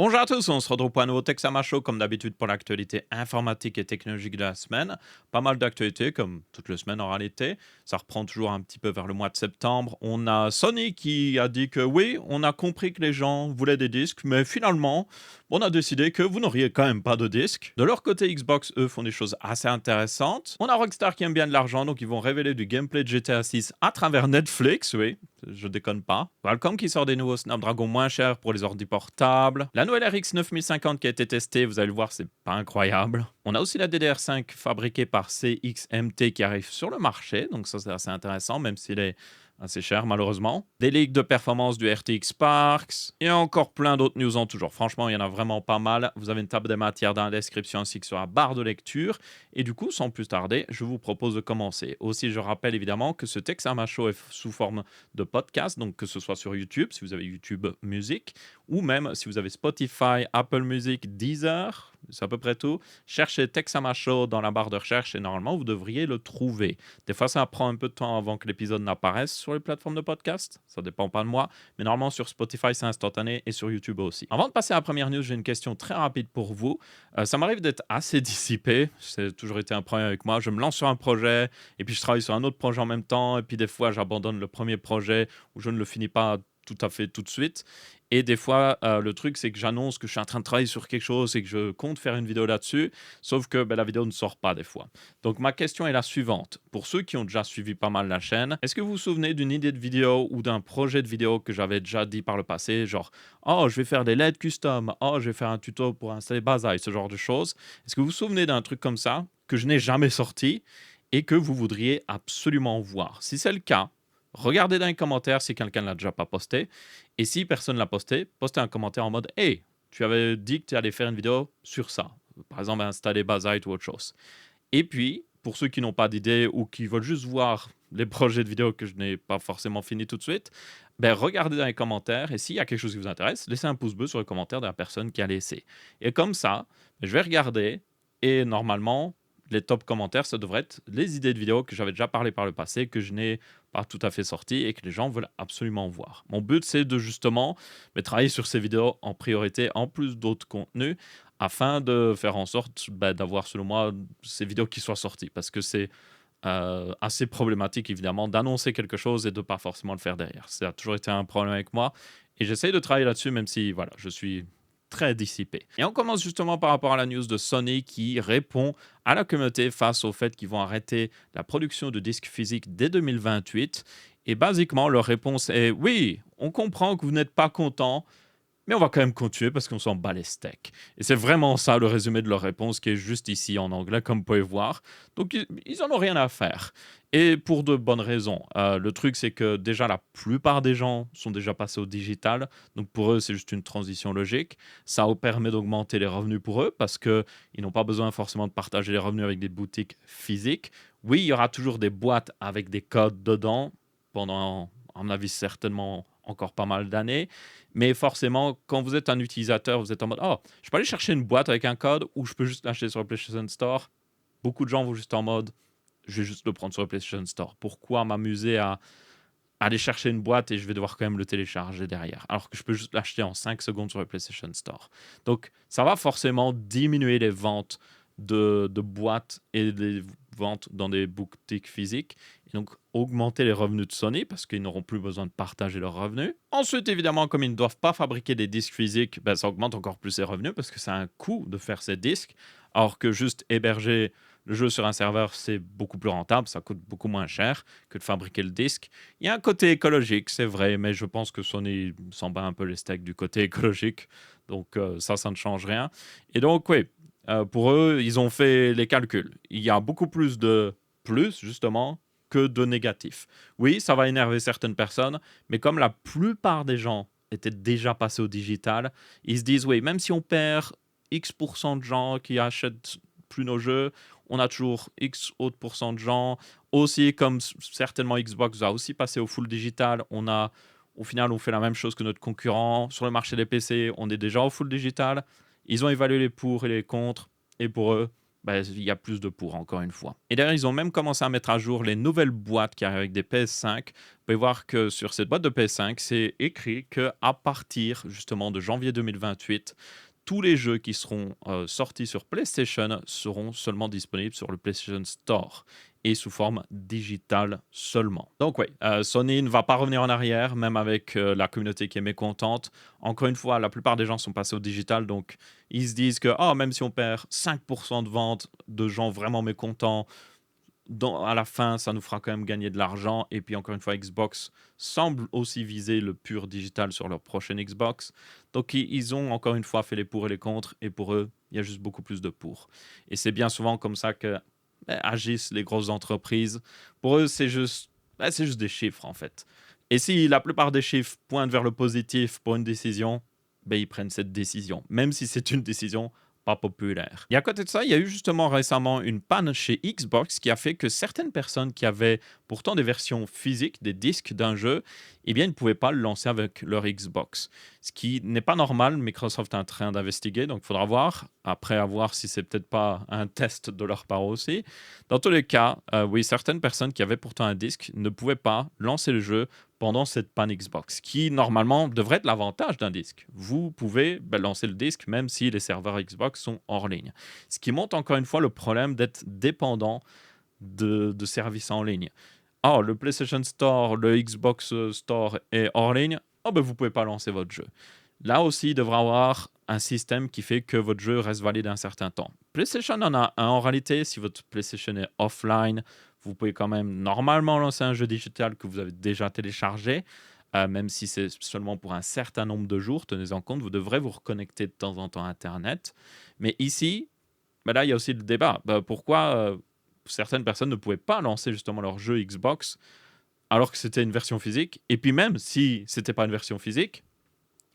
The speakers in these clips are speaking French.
Bonjour à tous, on se retrouve pour un nouveau Texama Show comme d'habitude pour l'actualité informatique et technologique de la semaine. Pas mal d'actualités comme toutes les semaines en réalité. Ça reprend toujours un petit peu vers le mois de septembre. On a Sony qui a dit que oui, on a compris que les gens voulaient des disques, mais finalement, on a décidé que vous n'auriez quand même pas de disques. De leur côté, Xbox, eux, font des choses assez intéressantes. On a Rockstar qui aime bien de l'argent, donc ils vont révéler du gameplay de GTA 6 à travers Netflix, oui, je déconne pas. Qualcomm qui sort des nouveaux Snapdragon moins chers pour les ordi portables. La nouvelle RX 9050 qui a été testée, vous allez le voir, c'est pas incroyable. On a aussi la DDR5 fabriquée par CXMT qui arrive sur le marché, donc ça c'est assez intéressant, même s'il est assez cher malheureusement. Des leaks de performance du RTX Sparks et encore plein d'autres news en toujours. Franchement, il y en a vraiment pas mal. Vous avez une table des matières dans la description ainsi que sur la barre de lecture. Et du coup, sans plus tarder, je vous propose de commencer. Aussi, je rappelle évidemment que ce Texama Show est sous forme de podcast, donc que ce soit sur YouTube, si vous avez YouTube Music, ou même si vous avez Spotify, Apple Music, Deezer, c'est à peu près tout. Cherchez Texama Show dans la barre de recherche et normalement vous devriez le trouver. Des fois ça prend un peu de temps avant que l'épisode n'apparaisse sur les plateformes de podcast, ça dépend pas de moi, mais normalement sur Spotify c'est instantané et sur YouTube aussi. Avant de passer à la première news, j'ai une question très rapide pour vous. Ça m'arrive d'être assez dissipé, c'est toujours été un problème avec moi. Je me lance sur un projet et puis je travaille sur un autre projet en même temps et puis des fois j'abandonne le premier projet ou je ne le finis pas tout à fait tout de suite. Et des fois, le truc, c'est que j'annonce que je suis en train de travailler sur quelque chose et que je compte faire une vidéo là-dessus, sauf que la vidéo ne sort pas des fois. Donc ma question est la suivante. Pour ceux qui ont déjà suivi pas mal la chaîne, est-ce que vous vous souvenez d'une idée de vidéo ou d'un projet de vidéo que j'avais déjà dit par le passé, genre «Oh, je vais faire des LED custom. Oh, je vais faire un tuto pour installer Bazaar», ce genre de choses. Est-ce que vous vous souvenez d'un truc comme ça que je n'ai jamais sorti et que vous voudriez absolument voir? Si c'est le cas, regardez dans les commentaires si quelqu'un ne l'a déjà pas posté. Et si personne ne l'a posté, postez un commentaire en mode «Hey, tu avais dit que tu allais faire une vidéo sur ça». Par exemple, installer Bazite ou autre chose. Et puis, pour ceux qui n'ont pas d'idée ou qui veulent juste voir les projets de vidéos que je n'ai pas forcément fini tout de suite, regardez dans les commentaires et s'il y a quelque chose qui vous intéresse, laissez un pouce bleu sur le commentaire de la personne qui a laissé. Et comme ça, je vais regarder et normalement, les top commentaires, ça devrait être les idées de vidéos que j'avais déjà parlé par le passé, que je n'ai pas tout à fait sorties et que les gens veulent absolument voir. Mon but, c'est de justement travailler sur ces vidéos en priorité, en plus d'autres contenus, afin de faire en sorte d'avoir, selon moi, ces vidéos qui soient sorties. Parce que c'est assez problématique, évidemment, d'annoncer quelque chose et de pas forcément le faire derrière. Ça a toujours été un problème avec moi et j'essaye de travailler là-dessus, même si, voilà, je suis très dissipé. Et on commence justement par rapport à la news de Sony qui répond à la communauté face au fait qu'ils vont arrêter la production de disques physiques dès 2028. Et basiquement, leur réponse est oui, on comprend que vous n'êtes pas content, mais on va quand même continuer parce qu'on s'en bat les steaks. Et c'est vraiment ça le résumé de leur réponse qui est juste ici en anglais, comme vous pouvez voir. Donc ils en ont rien à faire. Et pour de bonnes raisons. Le truc, c'est que déjà, la plupart des gens sont déjà passés au digital. Donc pour eux, c'est juste une transition logique. Ça permet d'augmenter les revenus pour eux parce qu'ils n'ont pas besoin forcément de partager les revenus avec des boutiques physiques. Oui, il y aura toujours des boîtes avec des codes dedans pendant, à mon avis, certainement encore pas mal d'années. Mais forcément, quand vous êtes un utilisateur, vous êtes en mode «Oh, je peux aller chercher une boîte avec un code ou je peux juste l'acheter sur le PlayStation Store». Beaucoup de gens vont juste en mode «Je vais juste le prendre sur le PlayStation Store». Pourquoi m'amuser à aller chercher une boîte et je vais devoir quand même le télécharger derrière, alors que je peux juste l'acheter en 5 secondes sur le PlayStation Store. Donc ça va forcément diminuer les ventes de boîtes et les ventes dans des boutiques physiques, et donc augmenter les revenus de Sony parce qu'ils n'auront plus besoin de partager leurs revenus. Ensuite, évidemment, comme ils ne doivent pas fabriquer des disques physiques, ça augmente encore plus les revenus parce que c'est un coût de faire ces disques, alors que juste héberger le jeu sur un serveur, c'est beaucoup plus rentable, ça coûte beaucoup moins cher que de fabriquer le disque. Il y a un côté écologique, c'est vrai, mais je pense que Sony s'en bat un peu les steaks du côté écologique. Donc ça ne change rien. Et donc, oui, pour eux, ils ont fait les calculs. Il y a beaucoup plus de plus, justement, que de négatifs. Oui, ça va énerver certaines personnes, mais comme la plupart des gens étaient déjà passés au digital, ils se disent, oui, même si on perd X% de gens qui achètent plus nos jeux, on a toujours X autres pourcent de gens. Aussi, comme certainement Xbox va aussi passer au full digital, au final, on fait la même chose que notre concurrent. Sur le marché des PC, on est déjà au full digital. Ils ont évalué les pour et les contre, et pour eux, bah, il y a plus de pour, encore une fois. Et d'ailleurs, ils ont même commencé à mettre à jour les nouvelles boîtes qui arrivent avec des PS5. Vous pouvez voir que sur cette boîte de PS5, c'est écrit qu'à partir justement de janvier 2028, tous les jeux qui seront sortis sur PlayStation seront seulement disponibles sur le PlayStation Store et sous forme digitale seulement. Donc oui, Sony ne va pas revenir en arrière, même avec la communauté qui est mécontente. Encore une fois, la plupart des gens sont passés au digital, donc ils se disent que même si on perd 5% de ventes de gens vraiment mécontents, à la fin, ça nous fera quand même gagner de l'argent. Et puis encore une fois, Xbox semble aussi viser le pur digital sur leur prochaine Xbox. Donc ils ont encore une fois fait les pour et les contre. Et pour eux, il y a juste beaucoup plus de pour. Et c'est bien souvent comme ça que agissent les grosses entreprises. Pour eux, c'est juste des chiffres en fait. Et si la plupart des chiffres pointent vers le positif pour une décision, ils prennent cette décision. Même si c'est une décision pas populaire. Et à côté de ça, il y a eu justement récemment une panne chez Xbox qui a fait que certaines personnes qui avaient pourtant des versions physiques, des disques d'un jeu, eh bien, ils ne pouvaient pas le lancer avec leur Xbox. Ce qui n'est pas normal. Microsoft est en train d'investiguer, donc il faudra voir. Après, à voir si c'est peut-être pas un test de leur part aussi. Dans tous les cas, oui, certaines personnes qui avaient pourtant un disque ne pouvaient pas lancer le jeu pendant cette panne Xbox, qui normalement devrait être l'avantage d'un disque. Vous pouvez lancer le disque même si les serveurs Xbox sont hors ligne. Ce qui montre encore une fois le problème d'être dépendant de services en ligne. Oh, le PlayStation Store, le Xbox Store est hors ligne. Oh, ben vous pouvez pas lancer votre jeu. Là aussi, il devra avoir un système qui fait que votre jeu reste valide un certain temps. PlayStation en a un en réalité. Si votre PlayStation est offline, vous pouvez quand même normalement lancer un jeu digital que vous avez déjà téléchargé, même si c'est seulement pour un certain nombre de jours. Tenez-en compte, vous devrez vous reconnecter de temps en temps à Internet. Mais ici, là, il y a aussi le débat. Pourquoi certaines personnes ne pouvaient pas lancer justement leur jeu Xbox alors que c'était une version physique? Et puis même si c'était pas une version physique,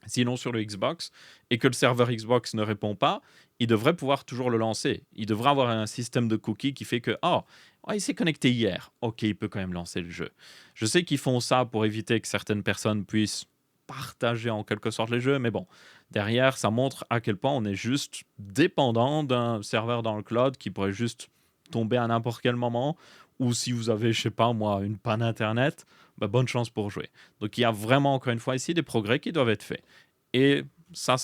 sinon sur le Xbox, et que le serveur Xbox ne répond pas, il devrait pouvoir toujours le lancer. Il devrait avoir un système de cookies qui fait que, il s'est connecté hier. Ok, il peut quand même lancer le jeu. Je sais qu'ils font ça pour éviter que certaines personnes puissent partager en quelque sorte les jeux, mais bon, derrière, ça montre à quel point on est juste dépendant d'un serveur dans le cloud qui pourrait juste tomber à n'importe quel moment, ou si vous avez, je sais pas moi, une panne Internet, bonne chance pour jouer. Donc il y a vraiment, encore une fois, ici des progrès qui doivent être faits. Et ça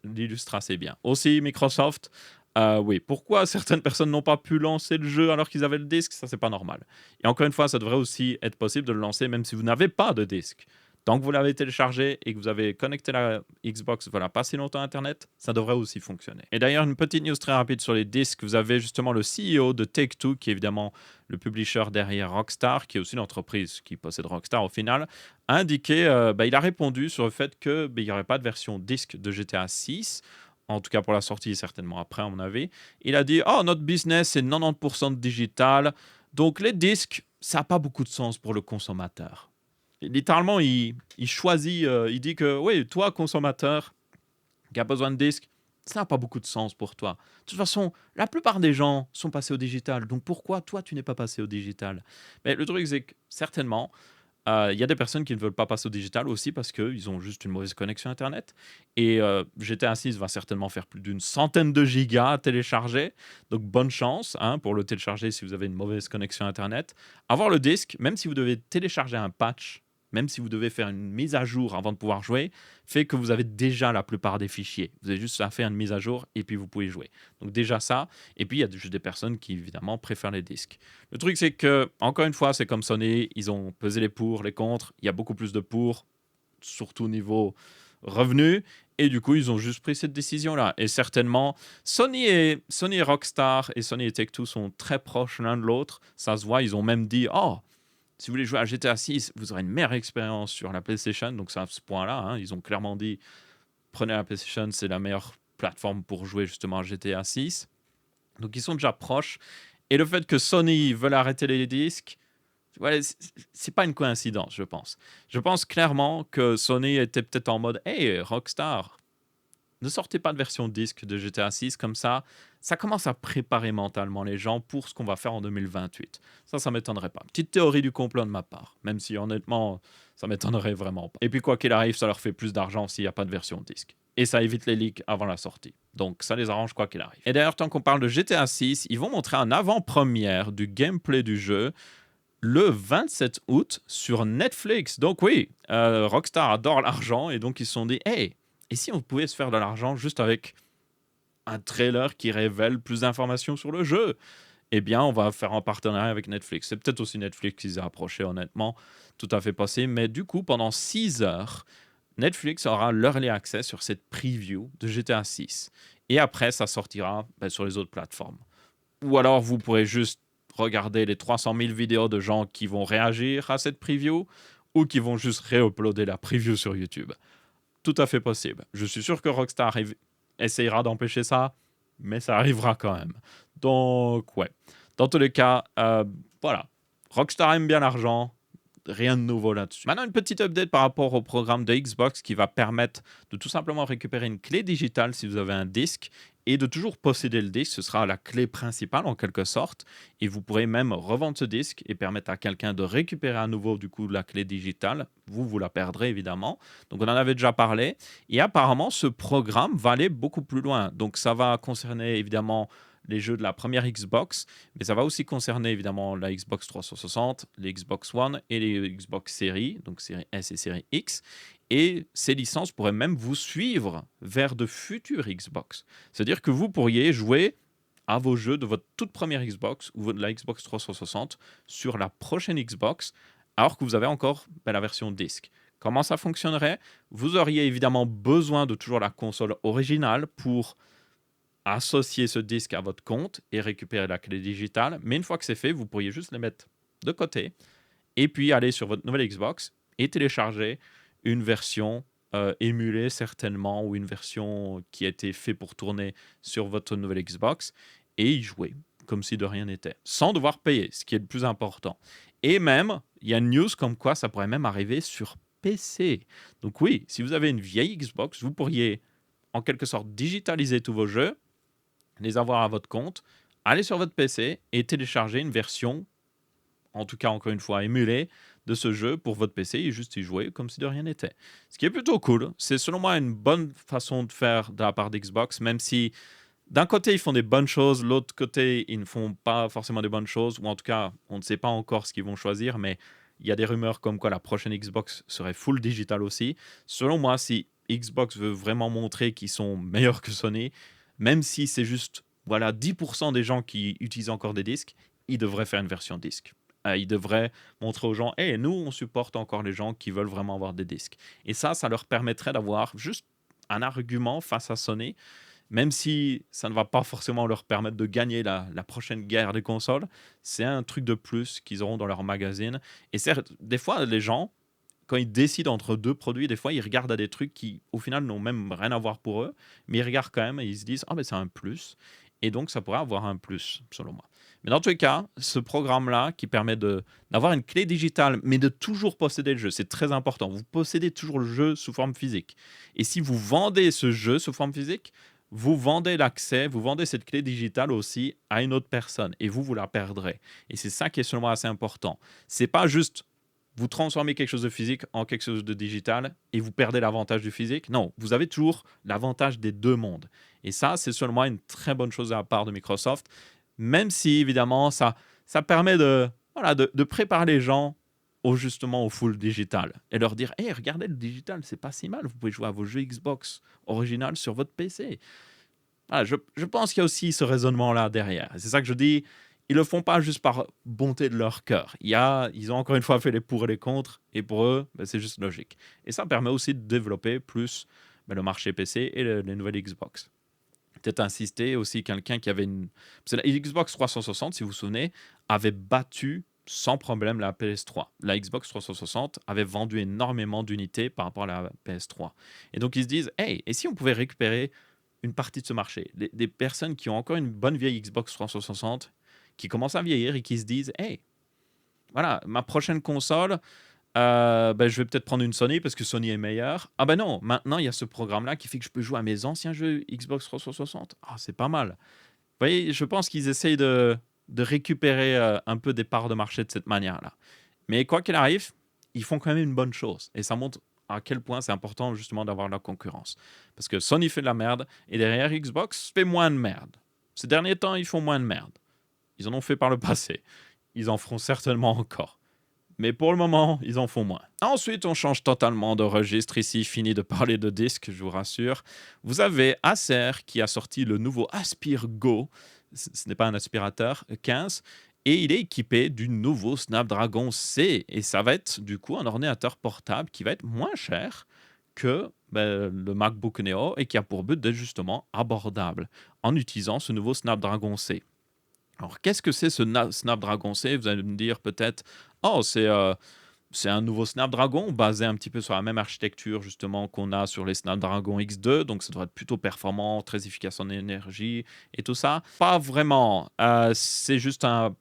l'illustre assez bien. Aussi, Microsoft, oui, pourquoi certaines personnes n'ont pas pu lancer le jeu alors qu'ils avaient le disque, ça c'est pas normal. Et encore une fois, ça devrait aussi être possible de le lancer même si vous n'avez pas de disque. Tant que vous l'avez téléchargé et que vous avez connecté la Xbox, voilà, pas si longtemps à Internet, ça devrait aussi fonctionner. Et d'ailleurs, une petite news très rapide sur les disques. Vous avez justement le CEO de Take-Two, qui est évidemment le publisher derrière Rockstar, qui est aussi l'entreprise qui possède Rockstar au final, a indiqué, il a répondu sur le fait qu'il n'y aurait pas de version disque de GTA 6. En tout cas pour la sortie, certainement après, à mon avis. Il a dit, notre business, c'est 90% de digital. Donc les disques, ça n'a pas beaucoup de sens pour le consommateur. Littéralement, il choisit, il dit que oui, toi, consommateur, qui a besoin de disques, ça n'a pas beaucoup de sens pour toi. De toute façon, la plupart des gens sont passés au digital, donc pourquoi toi, tu n'es pas passé au digital? Mais le truc, c'est que certainement, il y a des personnes qui ne veulent pas passer au digital aussi parce qu'ils ont juste une mauvaise connexion Internet. Et GTA 6 va certainement faire plus d'une centaine de gigas à télécharger. Donc bonne chance pour le télécharger si vous avez une mauvaise connexion Internet. Avoir le disque, même si vous devez télécharger un patch, même si vous devez faire une mise à jour avant de pouvoir jouer, fait que vous avez déjà la plupart des fichiers. Vous avez juste à faire une mise à jour et puis vous pouvez jouer. Donc déjà ça. Et puis il y a juste des personnes qui évidemment préfèrent les disques. Le truc, c'est que, encore une fois, c'est comme Sony, ils ont pesé les pour, les contre. Il y a beaucoup plus de pour, surtout niveau revenu. Et du coup, ils ont juste pris cette décision-là. Et certainement, Sony et Rockstar et Sony et Take-Two sont très proches l'un de l'autre. Ça se voit, ils ont même dit, si vous voulez jouer à GTA 6, vous aurez une meilleure expérience sur la PlayStation. Donc c'est à ce point-là. Ils ont clairement dit, prenez la PlayStation, c'est la meilleure plateforme pour jouer justement à GTA 6. Donc ils sont déjà proches. Et le fait que Sony veuille arrêter les disques, ouais, c'est pas une coïncidence, je pense. Je pense clairement que Sony était peut-être en mode Hey, Rockstar, ne sortez pas de version disque de GTA 6 comme ça. Ça commence à préparer mentalement les gens pour ce qu'on va faire en 2028. Ça m'étonnerait pas. Petite théorie du complot de ma part, même si honnêtement, ça m'étonnerait vraiment pas. Et puis quoi qu'il arrive, ça leur fait plus d'argent s'il n'y a pas de version disque. et ça évite les leaks avant la sortie. Donc ça les arrange quoi qu'il arrive. Et d'ailleurs, tant qu'on parle de GTA 6, ils vont montrer un avant-première du gameplay du jeu le 27 août sur Netflix. Donc oui, Rockstar adore l'argent et donc ils se sont dit, hey, et si on pouvait se faire de l'argent juste avec un trailer qui révèle plus d'informations sur le jeu? Eh bien, on va faire un partenariat avec Netflix. C'est peut-être aussi Netflix qui les a approchés, honnêtement, tout à fait possible. Mais du coup, pendant 6 heures, Netflix aura l'early access sur cette preview de GTA 6. Et après, ça sortira sur les autres plateformes. Ou alors, vous pourrez juste regarder les 300 000 vidéos de gens qui vont réagir à cette preview ou qui vont juste réuploader la preview sur YouTube. Tout à fait possible. Je suis sûr que Rockstar essayera d'empêcher ça, mais ça arrivera quand même. Donc, ouais. Dans tous les cas, voilà. Rockstar aime bien l'argent. Rien de nouveau là-dessus. Maintenant, une petite update par rapport au programme de Xbox qui va permettre de tout simplement récupérer une clé digitale si vous avez un disque et de toujours posséder le disque. Ce sera la clé principale en quelque sorte. Et vous pourrez même revendre ce disque et permettre à quelqu'un de récupérer à nouveau du coup la clé digitale. Vous la perdrez évidemment. Donc on en avait déjà parlé. Et apparemment, ce programme va aller beaucoup plus loin. Donc ça va concerner évidemment les jeux de la première Xbox, mais ça va aussi concerner évidemment la Xbox 360, les Xbox One et les Xbox Series, donc série S et série X. Et ces licences pourraient même vous suivre vers de futures Xbox. C'est-à-dire que vous pourriez jouer à vos jeux de votre toute première Xbox ou de la Xbox 360 sur la prochaine Xbox, alors que vous avez encore la version disque. Comment ça fonctionnerait? Vous auriez évidemment besoin de toujours la console originale pour associer ce disque à votre compte et récupérer la clé digitale. Mais une fois que c'est fait, vous pourriez juste les mettre de côté et puis aller sur votre nouvelle Xbox et télécharger une version émulée certainement ou une version qui a été faite pour tourner sur votre nouvelle Xbox et y jouer comme si de rien n'était, sans devoir payer, ce qui est le plus important. Et même, il y a une news comme quoi ça pourrait même arriver sur PC. Donc oui, si vous avez une vieille Xbox, vous pourriez en quelque sorte digitaliser tous vos jeux, les avoir à votre compte, aller sur votre PC et télécharger une version, en tout cas encore une fois émulée, de ce jeu pour votre PC et juste y jouer comme si de rien n'était. Ce qui est plutôt cool. C'est selon moi une bonne façon de faire de la part d'Xbox, même si d'un côté ils font des bonnes choses, l'autre côté ils ne font pas forcément des bonnes choses, ou en tout cas on ne sait pas encore ce qu'ils vont choisir, mais il y a des rumeurs comme quoi la prochaine Xbox serait full digital aussi. Selon moi, si Xbox veut vraiment montrer qu'ils sont meilleurs que Sony, même si c'est juste 10% des gens qui utilisent encore des disques, ils devraient faire une version disque. Ils devraient montrer aux gens, hey, nous, on supporte encore les gens qui veulent vraiment avoir des disques. Et ça leur permettrait d'avoir juste un argument face à Sony, même si ça ne va pas forcément leur permettre de gagner la prochaine guerre des consoles. C'est un truc de plus qu'ils auront dans leur magazine. Et certes, des fois, les gens, quand ils décident entre deux produits, des fois, ils regardent à des trucs qui, au final, n'ont même rien à voir pour eux, mais ils regardent quand même et ils se disent, ah ben c'est un plus. Et donc, ça pourrait avoir un plus, selon moi. Mais dans tous les cas, ce programme-là qui permet d'avoir une clé digitale, mais de toujours posséder le jeu, c'est très important. Vous possédez toujours le jeu sous forme physique. Et si vous vendez ce jeu sous forme physique, vous vendez l'accès, vous vendez cette clé digitale aussi à une autre personne. Et vous la perdrez. Et c'est ça qui est selon moi assez important. C'est pas juste vous transformez quelque chose de physique en quelque chose de digital et vous perdez l'avantage du physique. Non, vous avez toujours l'avantage des deux mondes. Et ça, c'est selon moi une très bonne chose à la part de Microsoft, même si évidemment ça permet de préparer les gens justement au full digital et leur dire, hey, regardez le digital, c'est pas si mal, vous pouvez jouer à vos jeux Xbox original sur votre PC. Voilà, je pense qu'il y a aussi ce raisonnement-là derrière. C'est ça que je dis, ils le font pas juste par bonté de leur cœur. Ils ont encore une fois fait les pour et les contre, et pour eux, c'est juste logique. Et ça permet aussi de développer plus le marché PC et les nouvelles Xbox. Peut-être insister aussi quelqu'un qui avait une... Parce que la Xbox 360, si vous vous souvenez, avait battu sans problème la PS3. La Xbox 360 avait vendu énormément d'unités par rapport à la PS3. Et donc ils se disent, hey, et si on pouvait récupérer une partie de ce marché, des personnes qui ont encore une bonne vieille Xbox 360, qui commencent à vieillir et qui se disent, hey, voilà, ma prochaine console, je vais peut-être prendre une Sony parce que Sony est meilleure. Ah ben non, maintenant il y a ce programme-là qui fait que je peux jouer à mes anciens jeux Xbox 360. Ah, c'est pas mal. Vous voyez, je pense qu'ils essayent de récupérer un peu des parts de marché de cette manière-là. Mais quoi qu'il arrive, ils font quand même une bonne chose. Et ça montre à quel point c'est important justement d'avoir la concurrence. Parce que Sony fait de la merde et derrière Xbox fait moins de merde. Ces derniers temps, ils font moins de merde. Ils en ont fait par le passé. Ils en feront certainement encore. Mais pour le moment, ils en font moins. Ensuite, on change totalement de registre ici. Fini de parler de disques, je vous rassure. Vous avez Acer qui a sorti le nouveau Aspire Go. Ce n'est pas un aspirateur, 15. Et il est équipé du nouveau Snapdragon C. Et ça va être du coup un ordinateur portable qui va être moins cher que le MacBook Neo et qui a pour but d'être justement abordable en utilisant ce nouveau Snapdragon C. Alors, qu'est-ce que c'est ce Snapdragon C? Vous allez me dire peut-être, oh, c'est un nouveau Snapdragon basé un petit peu sur la même architecture justement qu'on a sur les Snapdragon X2, donc ça devrait être plutôt performant, très efficace en énergie et tout ça. Pas vraiment, c'est juste un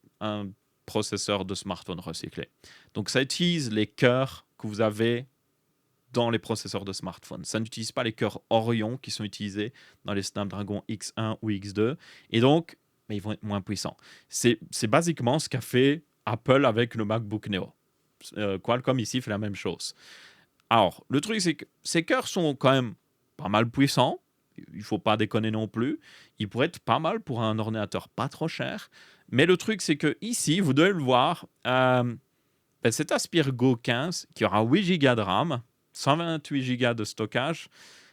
processeur de smartphone recyclé. Donc ça utilise les cœurs que vous avez dans les processeurs de smartphone. Ça n'utilise pas les cœurs Orion qui sont utilisés dans les Snapdragon X1 ou X2. Et donc, mais ils vont être moins puissants. C'est basiquement ce qu'a fait Apple avec le MacBook Neo. Qualcomm ici fait la même chose. Alors, le truc, c'est que ces cœurs sont quand même pas mal puissants. Il ne faut pas déconner non plus. Ils pourraient être pas mal pour un ordinateur pas trop cher. Mais le truc, c'est que ici, vous devez le voir, cet Aspire Go 15 qui aura 8 Go de RAM, 128 Go de stockage,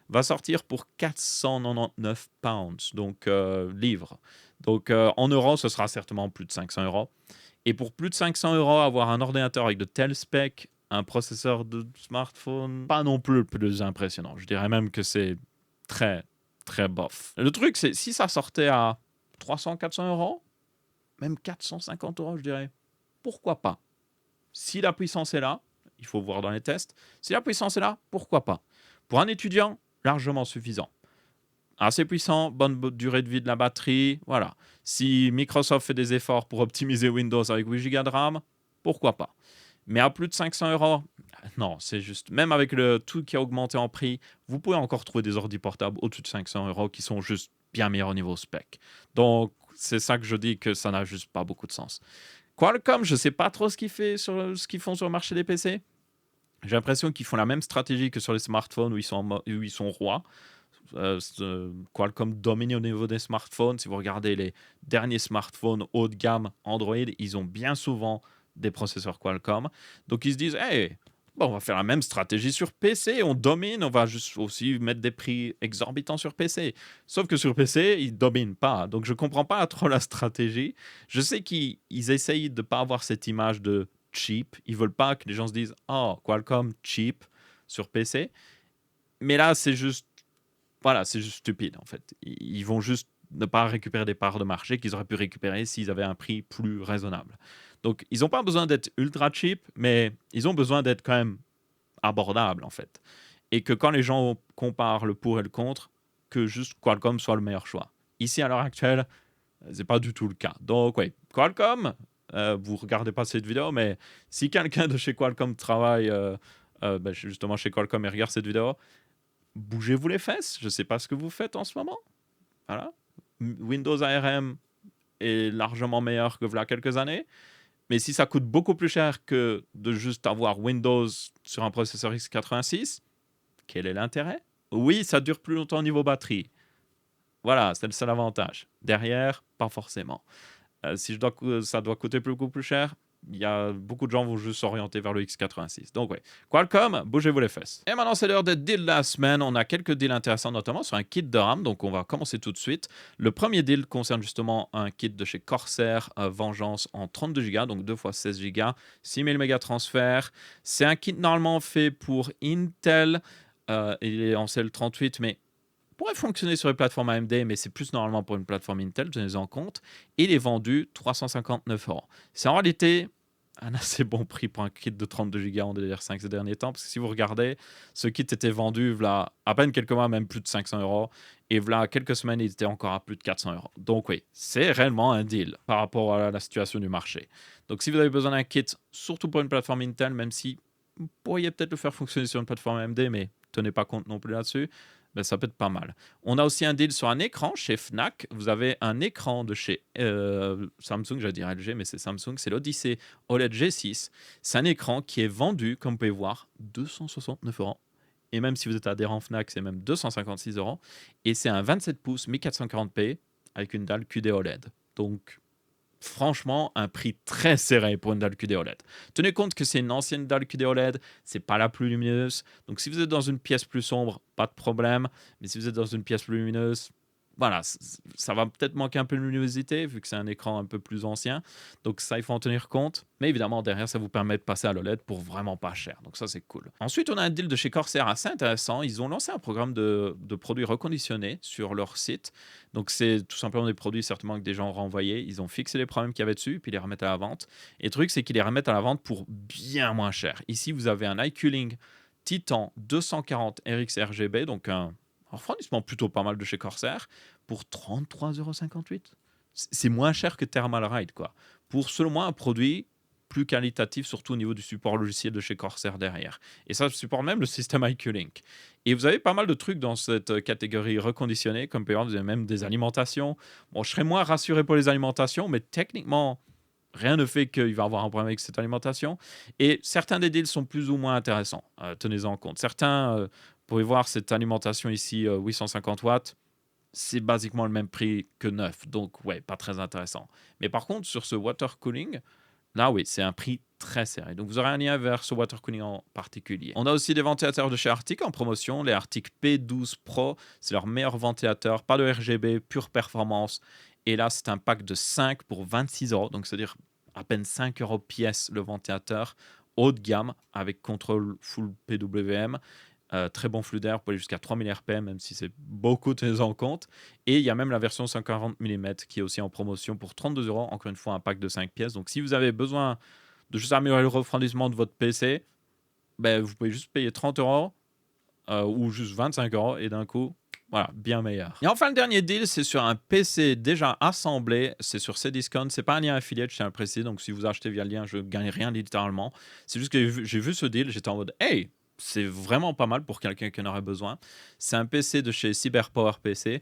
va sortir pour 499 pounds, donc livres. Donc en euros, ce sera certainement plus de 500 euros. Et pour plus de 500 euros, avoir un ordinateur avec de tels specs, un processeur de smartphone, pas non plus le plus impressionnant. Je dirais même que c'est très, très bof. Le truc, c'est si ça sortait à 300-400 euros, même 450 euros, je dirais, pourquoi pas? Si la puissance est là, il faut voir dans les tests, si la puissance est là, pourquoi pas? Pour un étudiant, largement suffisant. Assez puissant, bonne durée de vie de la batterie, voilà. Si Microsoft fait des efforts pour optimiser Windows avec 8 Go de RAM, pourquoi pas? Mais à plus de 500 euros, non, c'est juste, même avec le tout qui a augmenté en prix, vous pouvez encore trouver des ordi portables au-dessus de 500 euros qui sont juste bien meilleurs au niveau spec. Donc, c'est ça que je dis que ça n'a juste pas beaucoup de sens. Qualcomm, je ne sais pas trop ce qu'ils font sur le marché des PC. J'ai l'impression qu'ils font la même stratégie que sur les smartphones où ils sont rois. Qualcomm domine au niveau des smartphones. Si vous regardez les derniers smartphones haut de gamme Android, ils ont bien souvent des processeurs Qualcomm. Donc ils se disent, hey, bon, on va faire la même stratégie sur PC, on domine, on va juste aussi mettre des prix exorbitants sur PC. Sauf que sur PC, ils ne dominent pas. Donc je ne comprends pas trop la stratégie. Je sais qu'ils essayent de ne pas avoir cette image de cheap. Ils ne veulent pas que les gens se disent, oh, Qualcomm cheap sur PC. Mais là, c'est juste, voilà, c'est juste stupide en fait. Ils vont juste ne pas récupérer des parts de marché qu'ils auraient pu récupérer s'ils avaient un prix plus raisonnable. Donc, ils n'ont pas besoin d'être ultra cheap, mais ils ont besoin d'être quand même abordables en fait. Et que quand les gens comparent le pour et le contre, que juste Qualcomm soit le meilleur choix. Ici, à l'heure actuelle, c'est pas du tout le cas. Donc, oui, Qualcomm, vous regardez pas cette vidéo, mais si quelqu'un de chez Qualcomm travaille justement chez Qualcomm et regarde cette vidéo, bougez-vous les fesses. Je sais pas ce que vous faites en ce moment. Voilà. Windows ARM est largement meilleur que voilà quelques années. Mais si ça coûte beaucoup plus cher que de juste avoir Windows sur un processeur x86, quel est l'intérêt? Oui, ça dure plus longtemps au niveau batterie. Voilà, c'est le seul avantage. Derrière, pas forcément. Si ça doit coûter beaucoup plus cher, il y a beaucoup de gens vont juste s'orienter vers le x86. Donc ouais, Qualcomm, bougez-vous les fesses. Et maintenant c'est l'heure des deals de la semaine. On a quelques deals intéressants, notamment sur un kit de RAM. Donc on va commencer tout de suite. Le premier deal concerne justement un kit de chez Corsair Vengeance en 32 Go, donc 2 x 16 Go, 6000 mégas transfert. C'est un kit normalement fait pour Intel. Il est en CL38, mais pourrait fonctionner sur les plateformes AMD, mais c'est plus normalement pour une plateforme Intel, tenez-en compte. Et il est vendu 359 euros. C'est en réalité un assez bon prix pour un kit de 32 Go en DDR5 ces derniers temps, parce que si vous regardez, ce kit était vendu voilà, à peine quelques mois, même plus de 500 euros, et voilà quelques semaines, il était encore à plus de 400 euros. Donc oui, c'est réellement un deal par rapport à la situation du marché. Donc si vous avez besoin d'un kit, surtout pour une plateforme Intel, même si vous pourriez peut-être le faire fonctionner sur une plateforme AMD, mais tenez pas compte non plus là-dessus, ben, ça peut être pas mal. On a aussi un deal sur un écran chez Fnac. Vous avez un écran de chez Samsung, j'allais dire LG, mais c'est Samsung, c'est l'Odyssey OLED G6. C'est un écran qui est vendu, comme vous pouvez voir, 269 euros Et même si vous êtes adhérent Fnac, c'est même 256 euros. Et c'est un 27 pouces 1440p avec une dalle QD OLED. Donc, franchement, un prix très serré pour une dalle QD OLED. Tenez compte que c'est une ancienne dalle QD OLED, c'est pas la plus lumineuse. Donc, si vous êtes dans une pièce plus sombre, pas de problème. Mais si vous êtes dans une pièce plus lumineuse, voilà, ça va peut-être manquer un peu de luminosité vu que c'est un écran un peu plus ancien. Donc ça, il faut en tenir compte. Mais évidemment, derrière, ça vous permet de passer à l'OLED pour vraiment pas cher. Donc ça, c'est cool. Ensuite, on a un deal de chez Corsair assez intéressant. Ils ont lancé un programme de produits reconditionnés sur leur site. Donc c'est tout simplement des produits certainement que des gens ont renvoyés. Ils ont fixé les problèmes qu'il y avait dessus, puis ils les remettent à la vente. Et le truc, c'est qu'ils les remettent à la vente pour bien moins cher. Ici, vous avez un iCooling Titan 240 RX RGB, donc un refroidissement plutôt pas mal de chez Corsair, pour 33,58 €. C'est moins cher que Thermal Ride, quoi. Pour selon moi un produit plus qualitatif, surtout au niveau du support logiciel de chez Corsair derrière. Et ça supporte même le système iQlink. Et vous avez pas mal de trucs dans cette catégorie reconditionnée, comme par exemple, vous avez même des alimentations. Bon, je serais moins rassuré pour les alimentations, mais techniquement, rien ne fait qu'il va avoir un problème avec cette alimentation. Et certains des deals sont plus ou moins intéressants. Tenez-en compte. Certains, vous pouvez voir cette alimentation ici, 850 watts. C'est basiquement le même prix que neuf. Donc, ouais, pas très intéressant. Mais par contre, sur ce water cooling, là, oui, c'est un prix très serré. Donc, vous aurez un lien vers ce water cooling en particulier. On a aussi des ventilateurs de chez Arctic en promotion. Les Arctic P12 Pro, c'est leur meilleur ventilateur. Pas de RGB, pure performance. Et là, c'est un pack de 5 pour 26 €. Donc, c'est-à-dire à peine 5 € pièce le ventilateur. Haut de gamme avec contrôle full PWM. Très bon flux d'air pour aller jusqu'à 3000 RPM, même si c'est beaucoup tenez en compte. Et il y a même la version 140 mm qui est aussi en promotion pour 32 €. Encore une fois, un pack de 5 pièces. Donc, si vous avez besoin de juste améliorer le refroidissement de votre PC, ben, vous pouvez juste payer 30 € ou juste 25 € et d'un coup, voilà, bien meilleur. Et enfin, le dernier deal, c'est sur un PC déjà assemblé. C'est sur Cdiscount. C'est pas un lien affiliate, je tiens à le préciser. Donc, si vous achetez via le lien, je gagne rien littéralement. C'est juste que j'ai vu ce deal, j'étais en mode, hey, c'est vraiment pas mal pour quelqu'un qui en aurait besoin. C'est un PC de chez CyberPower PC.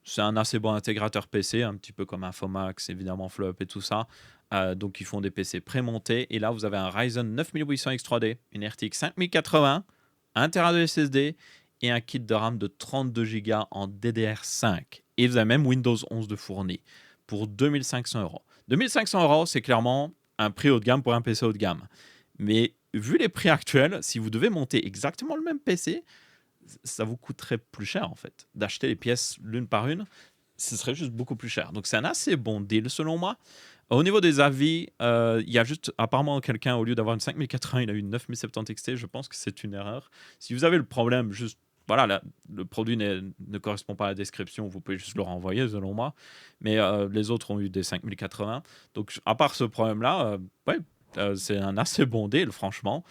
C'est un assez bon intégrateur PC, un petit peu comme Infomax, évidemment Flop et tout ça. Donc, ils font des PC prémontés. Et là, vous avez un Ryzen 9800 X3D, une RTX 5080, 1 Tera de SSD et un kit de RAM de 32 Go en DDR5. Et vous avez même Windows 11 de fourni pour 2500 €. 2500 €, c'est clairement un prix haut de gamme pour un PC haut de gamme. Mais vu les prix actuels, si vous devez monter exactement le même PC, ça vous coûterait plus cher en fait. D'acheter les pièces l'une par une, ce serait juste beaucoup plus cher. Donc c'est un assez bon deal selon moi. Au niveau des avis, il y a juste apparemment quelqu'un, au lieu d'avoir une 5080, il a eu une 9070 XT. Je pense que c'est une erreur. Si vous avez le problème, juste voilà, le produit ne correspond pas à la description, vous pouvez juste le renvoyer selon moi. Mais les autres ont eu des 5080. Donc à part ce problème-là, ouais, c'est un assez bon deal, franchement.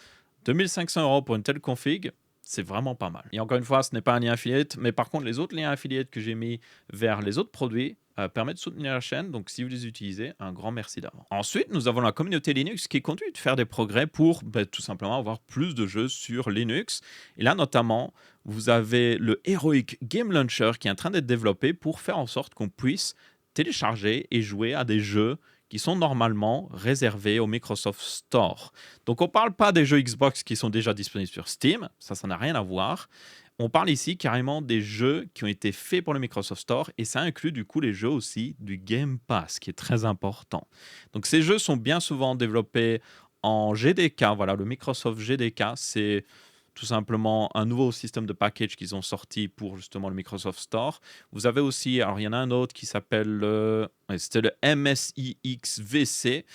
2500 € pour une telle config, c'est vraiment pas mal. Et encore une fois, ce n'est pas un lien affiliate, mais par contre, les autres liens affiliates que j'ai mis vers les autres produits permettent de soutenir la chaîne. Donc, si vous les utilisez, un grand merci d'avant. Ensuite, nous avons la communauté Linux qui continue de faire des progrès pour tout simplement avoir plus de jeux sur Linux. Et là, notamment, vous avez le Heroic Game Launcher qui est en train d'être développé pour faire en sorte qu'on puisse télécharger et jouer à des jeux qui sont normalement réservés au Microsoft Store. Donc on ne parle pas des jeux Xbox qui sont déjà disponibles sur Steam, ça n'a rien à voir. On parle ici carrément des jeux qui ont été faits pour le Microsoft Store et ça inclut du coup les jeux aussi du Game Pass qui est très important. Donc ces jeux sont bien souvent développés en GDK, voilà le Microsoft GDK, c'est tout simplement un nouveau système de package qu'ils ont sorti pour justement le Microsoft Store. Vous avez aussi, alors il y en a un autre qui s'appelle, c'était le MSIXVC.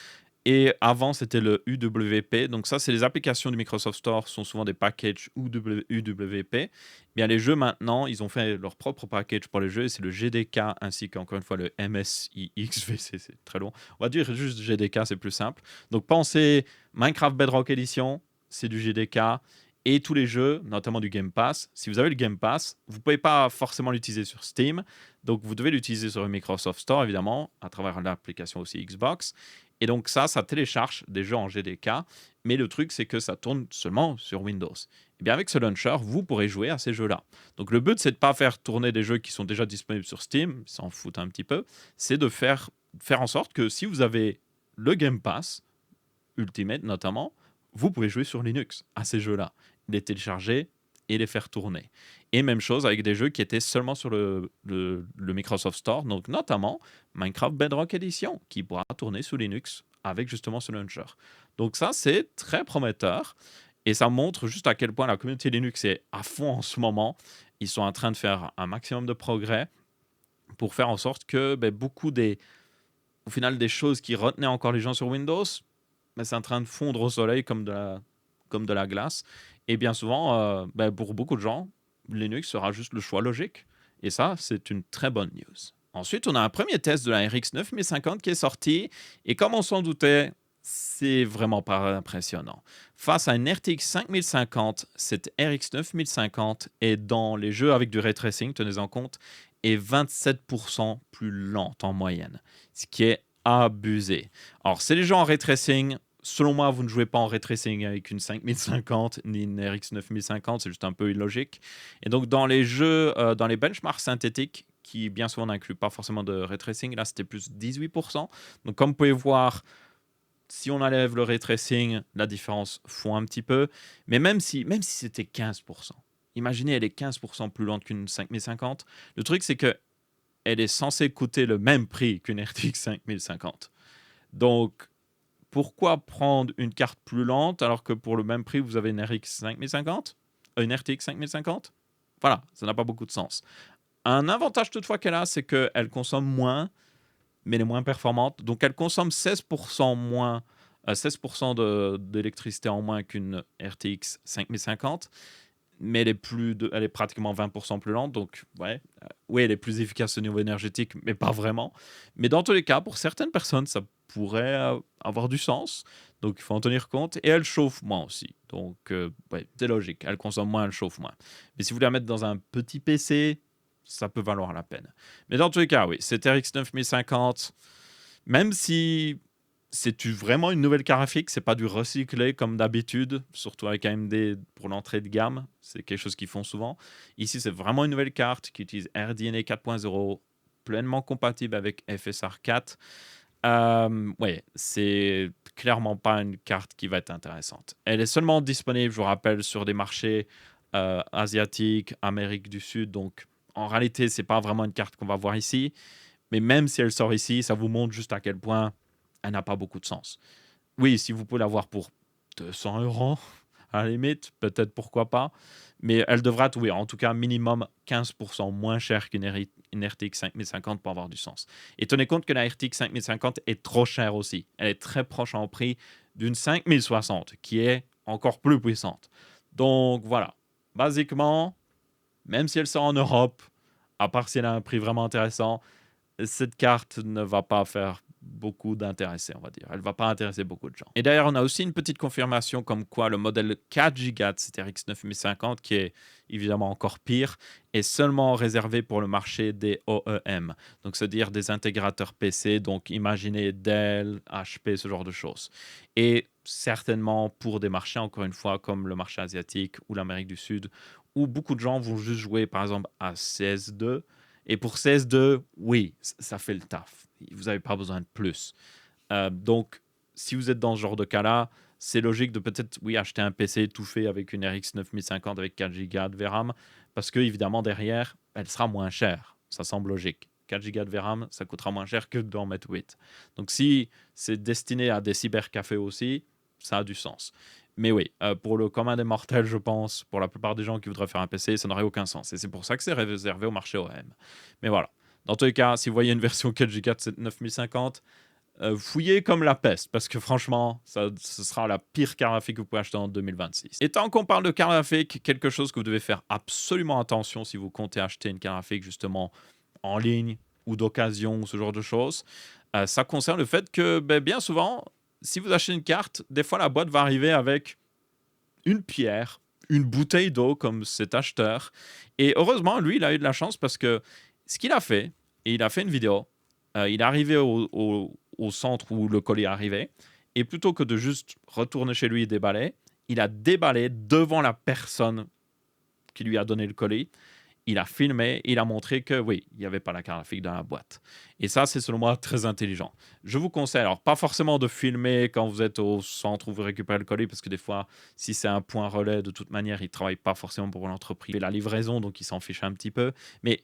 Et avant, c'était le UWP. Donc ça, c'est les applications du Microsoft Store, sont souvent des packages UWP. Bien, les jeux maintenant, ils ont fait leur propre package pour les jeux. C'est le GDK ainsi qu'encore une fois le MSIXVC. C'est très long. On va dire juste GDK, c'est plus simple. Donc pensez Minecraft Bedrock Edition, c'est du GDK. Et tous les jeux, notamment du Game Pass. Si vous avez le Game Pass, vous ne pouvez pas forcément l'utiliser sur Steam. Donc vous devez l'utiliser sur le Microsoft Store, évidemment, à travers l'application aussi Xbox. Et donc ça télécharge des jeux en GDK, mais le truc c'est que ça tourne seulement sur Windows. Et bien avec ce launcher, vous pourrez jouer à ces jeux-là. Donc le but c'est de pas faire tourner des jeux qui sont déjà disponibles sur Steam, s'en foutent un petit peu, c'est de faire en sorte que si vous avez le Game Pass, Ultimate notamment, vous pouvez jouer sur Linux à ces jeux-là, les télécharger et les faire tourner. Et même chose avec des jeux qui étaient seulement sur le Microsoft Store, donc notamment Minecraft Bedrock Edition, qui pourra tourner sous Linux avec justement ce launcher. Donc ça, c'est très prometteur. Et ça montre juste à quel point la communauté Linux est à fond en ce moment. Ils sont en train de faire un maximum de progrès pour faire en sorte que beaucoup au final, des choses qui retenaient encore les gens sur Windows, c'est en train de fondre au soleil comme de la glace. Et bien souvent, pour beaucoup de gens, Linux sera juste le choix logique. Et ça, c'est une très bonne news. Ensuite, on a un premier test de la RX 9050 qui est sorti. Et comme on s'en doutait, c'est vraiment pas impressionnant. Face à une RTX 5050, cette RX 9050 est dans les jeux avec du ray tracing, tenez-en compte, est 27% plus lente en moyenne, ce qui est abusé. Alors, c'est les jeux en ray tracing. Selon moi, vous ne jouez pas en ray tracing avec une 5050 ni une RX 9050, c'est juste un peu illogique. Et donc, dans les jeux, dans les benchmarks synthétiques, qui bien souvent n'incluent pas forcément de ray tracing, là c'était plus 18%. Donc, comme vous pouvez voir, si on enlève le ray tracing, la différence fond un petit peu. Mais même si c'était 15%, imaginez, elle est 15% plus lente qu'une 5050. Le truc, c'est que elle est censée coûter le même prix qu'une RTX 5050. Donc, pourquoi prendre une carte plus lente alors que pour le même prix, vous avez une RX 5050 une RTX 5050? Voilà, ça n'a pas beaucoup de sens. Un avantage toutefois qu'elle a, c'est qu'elle consomme moins, mais elle est moins performante. Donc, elle consomme 16% moins, 16% d'électricité en moins qu'une RTX 5050, mais elle est pratiquement 20% plus lente. Donc, ouais, oui, elle est plus efficace au niveau énergétique, mais pas vraiment. Mais dans tous les cas, pour certaines personnes, ça pourrait avoir du sens. Donc, il faut en tenir compte. Et elle chauffe moins aussi. Donc, ouais, c'est logique. Elle consomme moins, elle chauffe moins. Mais si vous voulez la mettre dans un petit PC, ça peut valoir la peine. Mais dans tous les cas, oui, cette RX 9050, même si c'est vraiment une nouvelle carte graphique, c'est pas du recyclé comme d'habitude, surtout avec AMD pour l'entrée de gamme, c'est quelque chose qu'ils font souvent. Ici, c'est vraiment une nouvelle carte qui utilise RDNA 4.0, pleinement compatible avec FSR 4. Ouais, c'est clairement pas une carte qui va être intéressante. Elle est seulement disponible, je vous rappelle, sur des marchés asiatiques, Amérique du Sud, donc en réalité, c'est pas vraiment une carte qu'on va voir ici. Mais même si elle sort ici, ça vous montre juste à quel point elle n'a pas beaucoup de sens. Oui, si vous pouvez l'avoir pour 200 euros, à la limite, peut-être pourquoi pas. Mais elle devra être, oui, en tout cas, minimum 15% moins chère qu'une RTX 5050 pour avoir du sens. Et tenez compte que la RTX 5050 est trop chère aussi. Elle est très proche en prix d'une 5060, qui est encore plus puissante. Donc voilà, basiquement, même si elle sort en Europe, à part si elle a un prix vraiment intéressant, cette carte ne va pas faire beaucoup d'intéressés, on va dire. Elle ne va pas intéresser beaucoup de gens. Et d'ailleurs, on a aussi une petite confirmation comme quoi le modèle 4 Go de cette RX 9050, qui est évidemment encore pire, est seulement réservé pour le marché des OEM, donc c'est-à-dire des intégrateurs PC, donc imaginez Dell, HP, ce genre de choses. Et certainement pour des marchés, encore une fois, comme le marché asiatique ou l'Amérique du Sud, où beaucoup de gens vont juste jouer, par exemple, à CS2. Et pour CS2, oui, ça fait le taf. Vous n'avez pas besoin de plus. Donc, si vous êtes dans ce genre de cas-là, c'est logique de peut-être, oui, acheter un PC étouffé avec une RX 9050 avec 4 Go de VRAM, parce que, évidemment, derrière, elle sera moins chère. Ça semble logique. 4 Go de VRAM, ça coûtera moins cher que d'en mettre 8. Donc, si c'est destiné à des cybercafés aussi, ça a du sens. Mais oui, pour le commun des mortels, je pense, pour la plupart des gens qui voudraient faire un PC, ça n'aurait aucun sens. Et c'est pour ça que c'est réservé au marché OEM. Mais voilà. Dans tous les cas, si vous voyez une version 4 Go de cette 9050, fouillez comme la peste, parce que franchement, ce sera la pire carte graphique que vous pouvez acheter en 2026. Et tant qu'on parle de carte graphique, quelque chose que vous devez faire absolument attention si vous comptez acheter une carte graphique justement en ligne ou d'occasion ou ce genre de choses, ça concerne le fait que bien souvent, si vous achetez une carte, des fois la boîte va arriver avec une pierre, une bouteille d'eau comme cet acheteur. Et heureusement, lui, il a eu de la chance parce que ce qu'il a fait, et il a fait une vidéo, il est arrivé au centre où le colis arrivait, et plutôt que de juste retourner chez lui et déballer, il a déballé devant la personne qui lui a donné le colis. il a filmé, il a montré que oui, il n'y avait pas la carte graphique dans la boîte. Et ça, c'est selon moi très intelligent. Je vous conseille, alors pas forcément de filmer quand vous êtes au centre où vous récupérez le colis, parce que des fois, si c'est un point relais, de toute manière, il ne travaille pas forcément pour l'entreprise. Il fait la livraison, donc il s'en fiche un petit peu. Mais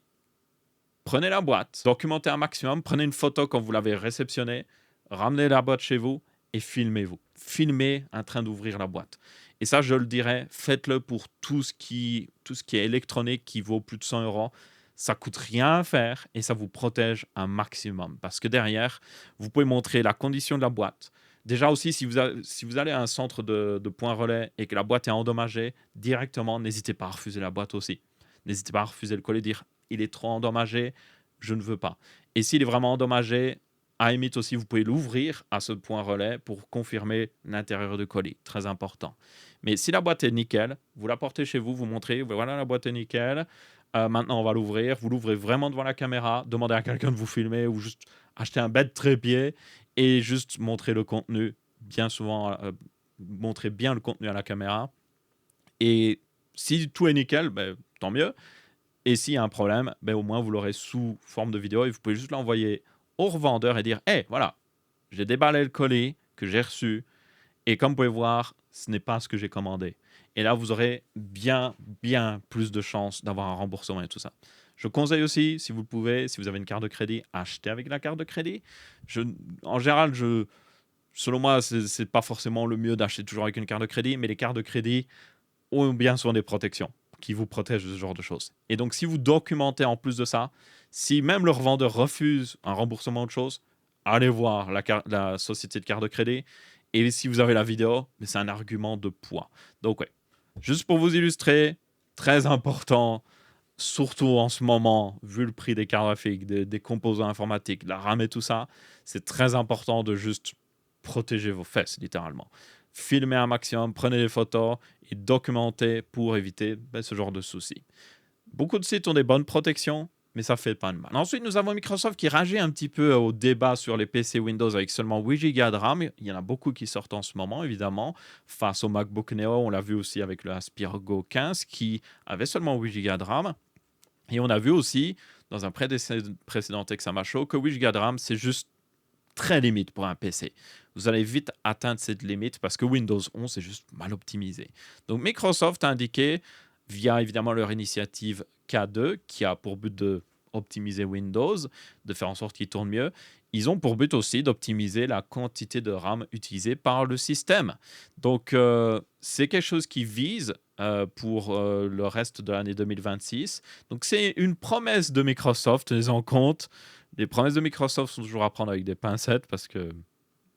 prenez la boîte, documentez un maximum, prenez une photo quand vous l'avez réceptionnée, ramenez la boîte chez vous et filmez-vous. Filmez en train d'ouvrir la boîte. Et ça, je le dirais, faites-le pour tout ce qui est électronique qui vaut plus de 100 euros. Ça coûte rien à faire et ça vous protège un maximum. Parce que derrière, vous pouvez montrer la condition de la boîte. Déjà aussi, si vous allez à un centre de points relais et que la boîte est endommagée, directement, n'hésitez pas à refuser la boîte aussi. N'hésitez pas à refuser le colis, dire il est trop endommagé, je ne veux pas. Et s'il est vraiment endommagé, à la limite aussi, vous pouvez l'ouvrir à ce point relais pour confirmer l'intérieur du colis. Très important. Mais si la boîte est nickel, vous la portez chez vous, vous montrez, voilà, la boîte est nickel. Maintenant, on va l'ouvrir. Vous l'ouvrez vraiment devant la caméra. Demandez à quelqu'un de vous filmer ou juste acheter un bête trépied et juste montrer le contenu. Bien souvent, montrer bien le contenu à la caméra. Et si tout est nickel, ben, tant mieux. Et s'il y a un problème, ben, au moins vous l'aurez sous forme de vidéo et vous pouvez juste l'envoyer au revendeur et dire hey, voilà, j'ai déballé le colis que j'ai reçu et comme vous pouvez voir, ce n'est pas ce que j'ai commandé. Et là, vous aurez bien plus de chances d'avoir un remboursement et tout ça. Je conseille aussi, si vous le pouvez, si vous avez une carte de crédit, achetez avec la carte de crédit. En général, selon moi, c'est pas forcément le mieux d'acheter toujours avec une carte de crédit, mais les cartes de crédit ont bien souvent des protections qui vous protègent de ce genre de choses. Et donc, si vous documentez en plus de ça, si même le revendeur refuse un remboursement de choses, allez voir la société de carte de crédit. Et si vous avez la vidéo, c'est un argument de poids. Donc, ouais, juste pour vous illustrer, très important, surtout en ce moment, vu le prix des cartes graphiques, des composants informatiques, la RAM et tout ça, c'est très important de juste protéger vos fesses, littéralement. Filmez un maximum, prenez des photos et documentez pour éviter ce genre de soucis. Beaucoup de sites ont des bonnes protections, mais ça fait pas de mal. Ensuite, nous avons Microsoft qui réagit un petit peu au débat sur les PC Windows avec seulement 8 Go de RAM. Il y en a beaucoup qui sortent en ce moment, évidemment. Face au MacBook Neo, on l'a vu aussi avec le Aspire Go 15 qui avait seulement 8 Go de RAM. Et on a vu aussi, dans un précédent Texama Show, que 8 Go de RAM, c'est juste très limite pour un PC. Vous allez vite atteindre cette limite parce que Windows 11 est juste mal optimisé. Donc Microsoft a indiqué, via évidemment leur initiative K2, qui a pour but de optimiser Windows, de faire en sorte qu'il tourne mieux, ils ont pour but aussi d'optimiser la quantité de RAM utilisée par le système. Donc c'est quelque chose qui vise pour le reste de l'année 2026. Donc c'est une promesse de Microsoft, tenez en compte. Les promesses de Microsoft sont toujours à prendre avec des pincettes parce que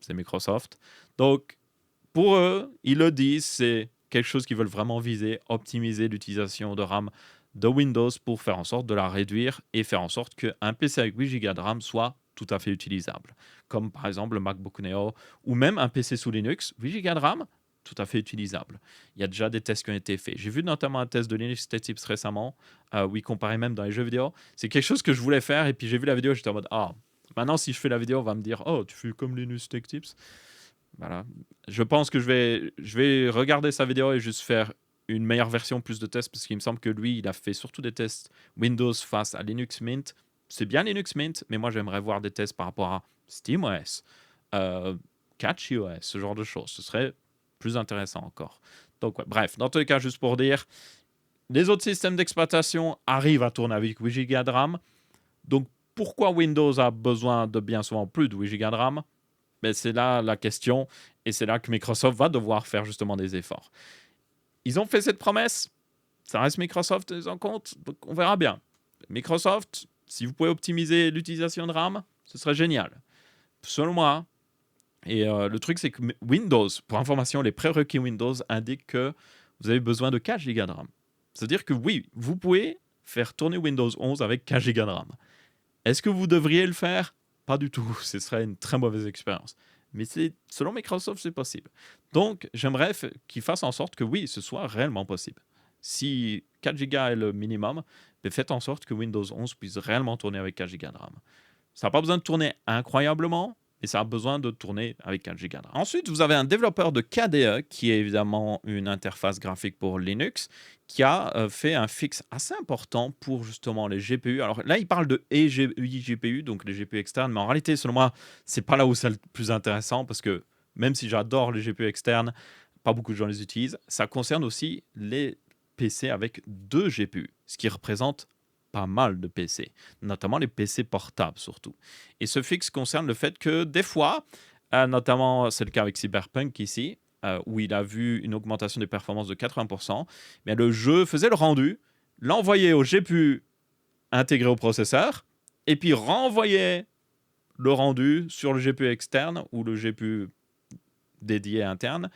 c'est Microsoft. Donc, pour eux, ils le disent, c'est quelque chose qu'ils veulent vraiment viser, optimiser l'utilisation de RAM de Windows pour faire en sorte de la réduire et faire en sorte qu'un PC avec 8 Go de RAM soit tout à fait utilisable. Comme par exemple le MacBook Neo ou même un PC sous Linux, 8 Go de RAM, tout à fait utilisable. Il y a déjà des tests qui ont été faits. J'ai vu notamment un test de Linux Tech Tips récemment où il comparait même dans les jeux vidéo. C'est quelque chose que je voulais faire et puis j'ai vu la vidéo et j'étais en mode ah, maintenant si je fais la vidéo, on va me dire oh, tu fais comme Linux Tech Tips. Voilà. Je pense que je vais regarder sa vidéo et juste faire une meilleure version, plus de tests, parce qu'il me semble que lui, il a fait surtout des tests Windows face à Linux Mint. C'est bien Linux Mint, mais moi, j'aimerais voir des tests par rapport à SteamOS, CatchOS, ce genre de choses. Ce serait plus intéressant encore. Donc, ouais, bref, dans tous les cas, juste pour dire, les autres systèmes d'exploitation arrivent à tourner avec 8 Go de RAM. Donc, pourquoi Windows a besoin de bien souvent plus de 8 Go de RAM? Ben, c'est là la question, et c'est là que Microsoft va devoir faire justement des efforts. Ils ont fait cette promesse, ça reste Microsoft, ils en compte, donc on verra bien. Microsoft, si vous pouvez optimiser l'utilisation de RAM, ce serait génial. Selon moi, et le truc c'est que Windows, pour information, les prérequis Windows indiquent que vous avez besoin de 4 Go de RAM. C'est-à-dire que oui, vous pouvez faire tourner Windows 11 avec 4 Go de RAM. Est-ce que vous devriez le faire? Pas du tout, ce serait une très mauvaise expérience. Mais selon Microsoft, c'est possible. Donc, j'aimerais qu'ils fassent en sorte que oui, ce soit réellement possible. Si 4 Go est le minimum, faites en sorte que Windows 11 puisse réellement tourner avec 4 Go de RAM. Ça n'a pas besoin de tourner incroyablement, mais ça a besoin de tourner avec 4 Go de RAM. Ensuite, vous avez un développeur de KDE, qui est évidemment une interface graphique pour Linux, qui a fait un fixe assez important pour justement les GPU. Alors là, il parle de GPU, donc les GPU externes, mais en réalité, selon moi, c'est pas là où c'est le plus intéressant, parce que même si j'adore les GPU externes, pas beaucoup de gens les utilisent. Ça concerne aussi les PC avec 2 GPU, ce qui représente pas mal de PC, notamment les PC portables surtout. Et ce fixe concerne le fait que des fois, notamment c'est le cas avec Cyberpunk ici, où il a vu une augmentation des performances de 80%, mais le jeu faisait le rendu, l'envoyait au GPU intégré au processeur, et puis renvoyait le rendu sur le GPU externe ou le GPU dédié interne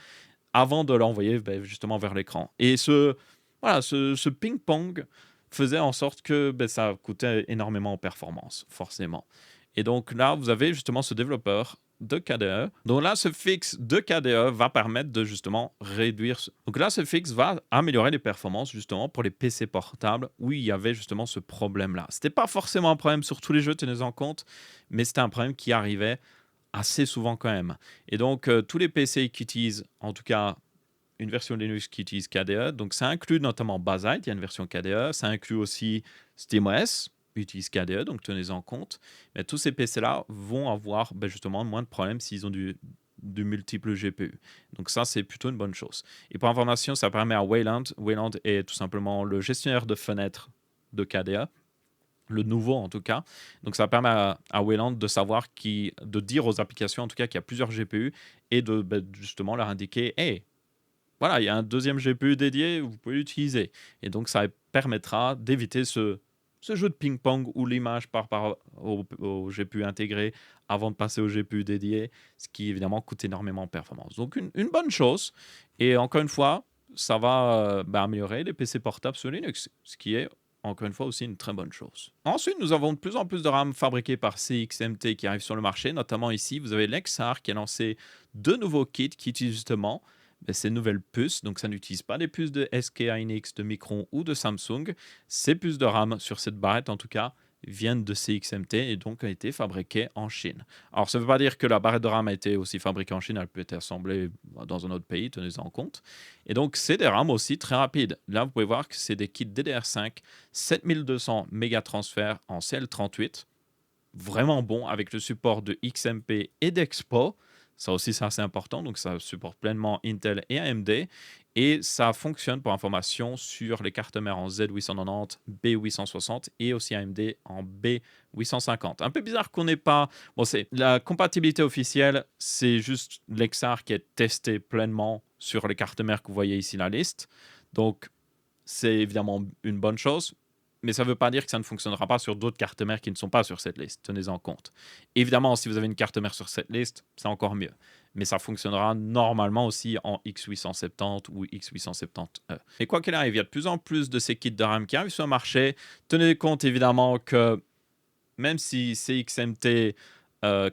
avant de l'envoyer justement vers l'écran. Et ce ping-pong faisait en sorte que ça coûtait énormément en performance, forcément. Et donc là, vous avez justement ce développeur de KDE. Donc là, ce fixe de KDE va permettre de justement réduire. Donc là, ce fixe va améliorer les performances justement pour les PC portables où il y avait justement ce problème-là. C'était pas forcément un problème sur tous les jeux, tenez en compte, mais c'était un problème qui arrivait assez souvent quand même. Et donc, tous les PC qui utilisent, en tout cas, une version Linux qui utilise KDE, donc ça inclut notamment Bazzite, il y a une version KDE, ça inclut aussi SteamOS, utilise KDE, donc tenez-en compte. Mais tous ces PC-là vont avoir justement moins de problèmes s'ils ont du multiple GPU. Donc ça, c'est plutôt une bonne chose. Et pour information, ça permet à Wayland est tout simplement le gestionnaire de fenêtres de KDE, le nouveau en tout cas. Donc ça permet à Wayland de savoir de dire aux applications en tout cas qu'il y a plusieurs GPU et de justement leur indiquer, hey, voilà, il y a un deuxième GPU dédié, vous pouvez l'utiliser. Et donc ça permettra d'éviter ce jeu de ping-pong où l'image part au GPU intégré avant de passer au GPU dédié, ce qui évidemment coûte énormément en performance. Donc une bonne chose. Et encore une fois, ça va améliorer les PC portables sur Linux, ce qui est encore une fois aussi une très bonne chose. Ensuite, nous avons de plus en plus de RAM fabriquées par CXMT qui arrivent sur le marché. Notamment ici, vous avez Lexar qui a lancé 2 nouveaux kits qui utilisent justement ces nouvelles puces. Donc ça n'utilise pas les puces de SK Hynix, de Micron ou de Samsung. Ces puces de RAM sur cette barrette en tout cas viennent de CXMT et donc ont été fabriquées en Chine. Alors ça ne veut pas dire que la barrette de RAM a été aussi fabriquée en Chine, elle peut être assemblée dans un autre pays, tenez-en compte. Et donc c'est des RAM aussi très rapides. Là vous pouvez voir que c'est des kits DDR5 7200 mégatransferts en CL38, vraiment bon avec le support de XMP et d'Expo. Ça aussi, c'est assez important. Donc, ça supporte pleinement Intel et AMD. Et ça fonctionne, pour information, sur les cartes mères en Z890, B860 et aussi AMD en B850. Un peu bizarre qu'on n'ait pas... Bon, c'est la compatibilité officielle, c'est juste Lexar qui est testé pleinement sur les cartes mères que vous voyez ici la liste. Donc, c'est évidemment une bonne chose, mais ça ne veut pas dire que ça ne fonctionnera pas sur d'autres cartes mères qui ne sont pas sur cette liste. Tenez-en compte. Évidemment, si vous avez une carte mère sur cette liste, c'est encore mieux. Mais ça fonctionnera normalement aussi en X870 ou X870E. Et quoi qu'il arrive, il y a de plus en plus de ces kits de RAM qui arrivent sur le marché. Tenez compte évidemment que même si CXMT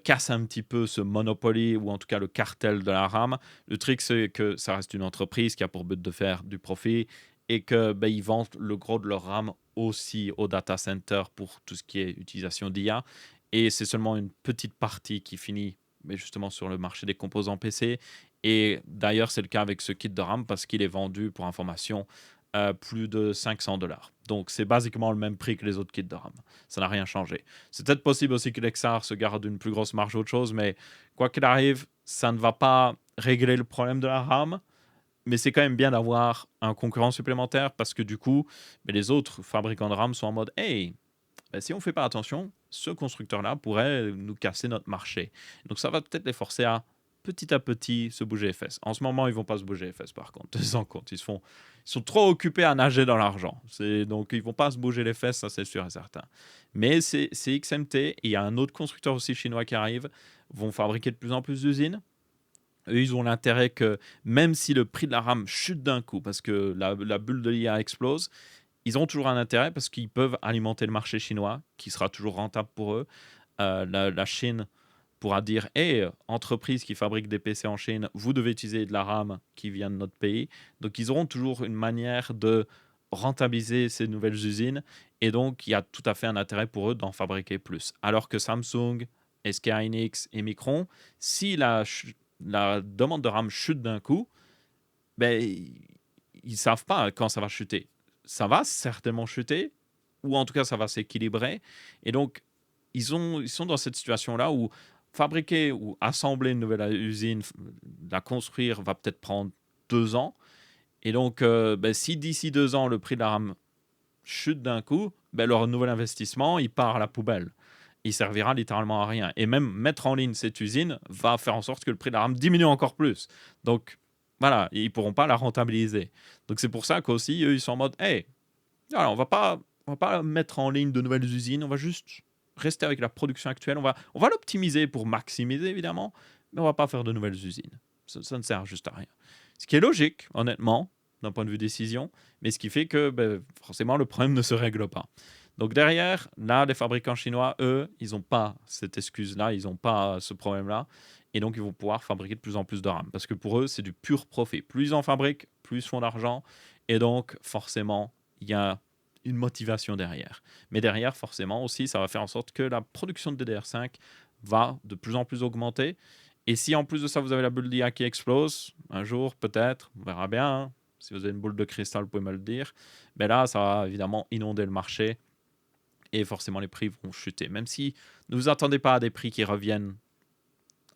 casse un petit peu ce monopoly ou en tout cas le cartel de la RAM, le truc c'est que ça reste une entreprise qui a pour but de faire du profit et que ils vendent le gros de leur RAM aussi au data center pour tout ce qui est utilisation d'IA, et c'est seulement une petite partie qui finit justement sur le marché des composants PC. Et d'ailleurs c'est le cas avec ce kit de RAM parce qu'il est vendu, pour information, plus de 500 $. Donc c'est basiquement le même prix que les autres kits de RAM. Ça n'a rien changé. C'est peut-être possible aussi que Lexar se garde une plus grosse marge ou autre chose, mais quoi qu'il arrive, ça ne va pas régler le problème de la RAM. Mais c'est quand même bien d'avoir un concurrent supplémentaire parce que du coup, les autres fabricants de RAM sont en mode hey, si on ne fait pas attention, ce constructeur-là pourrait nous casser notre marché. Donc ça va peut-être les forcer à petit se bouger les fesses. En ce moment, ils vont pas se bouger les fesses par contre. Tenez-en compte, ils sont trop occupés à nager dans l'argent. Donc ils vont pas se bouger les fesses, ça c'est sûr et certain. Mais c'est XMT, et il y a un autre constructeur aussi chinois qui arrive, vont fabriquer de plus en plus d'usines. Eux, ils ont l'intérêt que, même si le prix de la RAM chute d'un coup, parce que la bulle de l'IA explose, ils ont toujours un intérêt parce qu'ils peuvent alimenter le marché chinois, qui sera toujours rentable pour eux. La Chine pourra dire hey, entreprise qui fabrique des PC en Chine, vous devez utiliser de la RAM qui vient de notre pays. Donc, ils auront toujours une manière de rentabiliser ces nouvelles usines. Et donc, il y a tout à fait un intérêt pour eux d'en fabriquer plus. Alors que Samsung, SK Hynix et Micron, si la demande de RAM chute d'un coup, ben, ils savent pas quand ça va chuter. Ça va certainement chuter, ou en tout cas ça va s'équilibrer. Et donc, ils sont dans cette situation-là où fabriquer ou assembler une nouvelle usine, la construire va peut-être prendre 2 ans. Et donc, ben, si d'ici 2 ans, le prix de la RAM chute d'un coup, ben, leur nouvel investissement, il part à la poubelle. Il servira littéralement à rien. Et même mettre en ligne cette usine va faire en sorte que le prix de la RAM diminue encore plus. Donc, voilà, ils ne pourront pas la rentabiliser. Donc, c'est pour ça qu'aussi, eux, ils sont en mode, hey, alors, on va pas mettre en ligne de nouvelles usines, on va juste rester avec la production actuelle. On va l'optimiser pour maximiser, évidemment, mais on va pas faire de nouvelles usines. Ça ne sert juste à rien. Ce qui est logique, honnêtement, d'un point de vue décision, mais ce qui fait que ben, forcément le problème ne se règle pas. Donc derrière, là, les fabricants chinois, eux, ils n'ont pas cette excuse-là, ils n'ont pas ce problème-là, et donc ils vont pouvoir fabriquer de plus en plus de RAM, parce que pour eux, c'est du pur profit. Plus ils en fabriquent, plus ils font d'argent, et donc forcément, il y a une motivation derrière. Mais derrière, forcément aussi, ça va faire en sorte que la production de DDR5 va de plus en plus augmenter. Et si en plus de ça, vous avez la bulle d'IA qui explose, un jour peut-être, on verra bien, hein. Si vous avez une boule de cristal, vous pouvez me le dire. Mais là, ça va évidemment inonder le marché et forcément les prix vont chuter. Même si ne vous attendez pas à des prix qui reviennent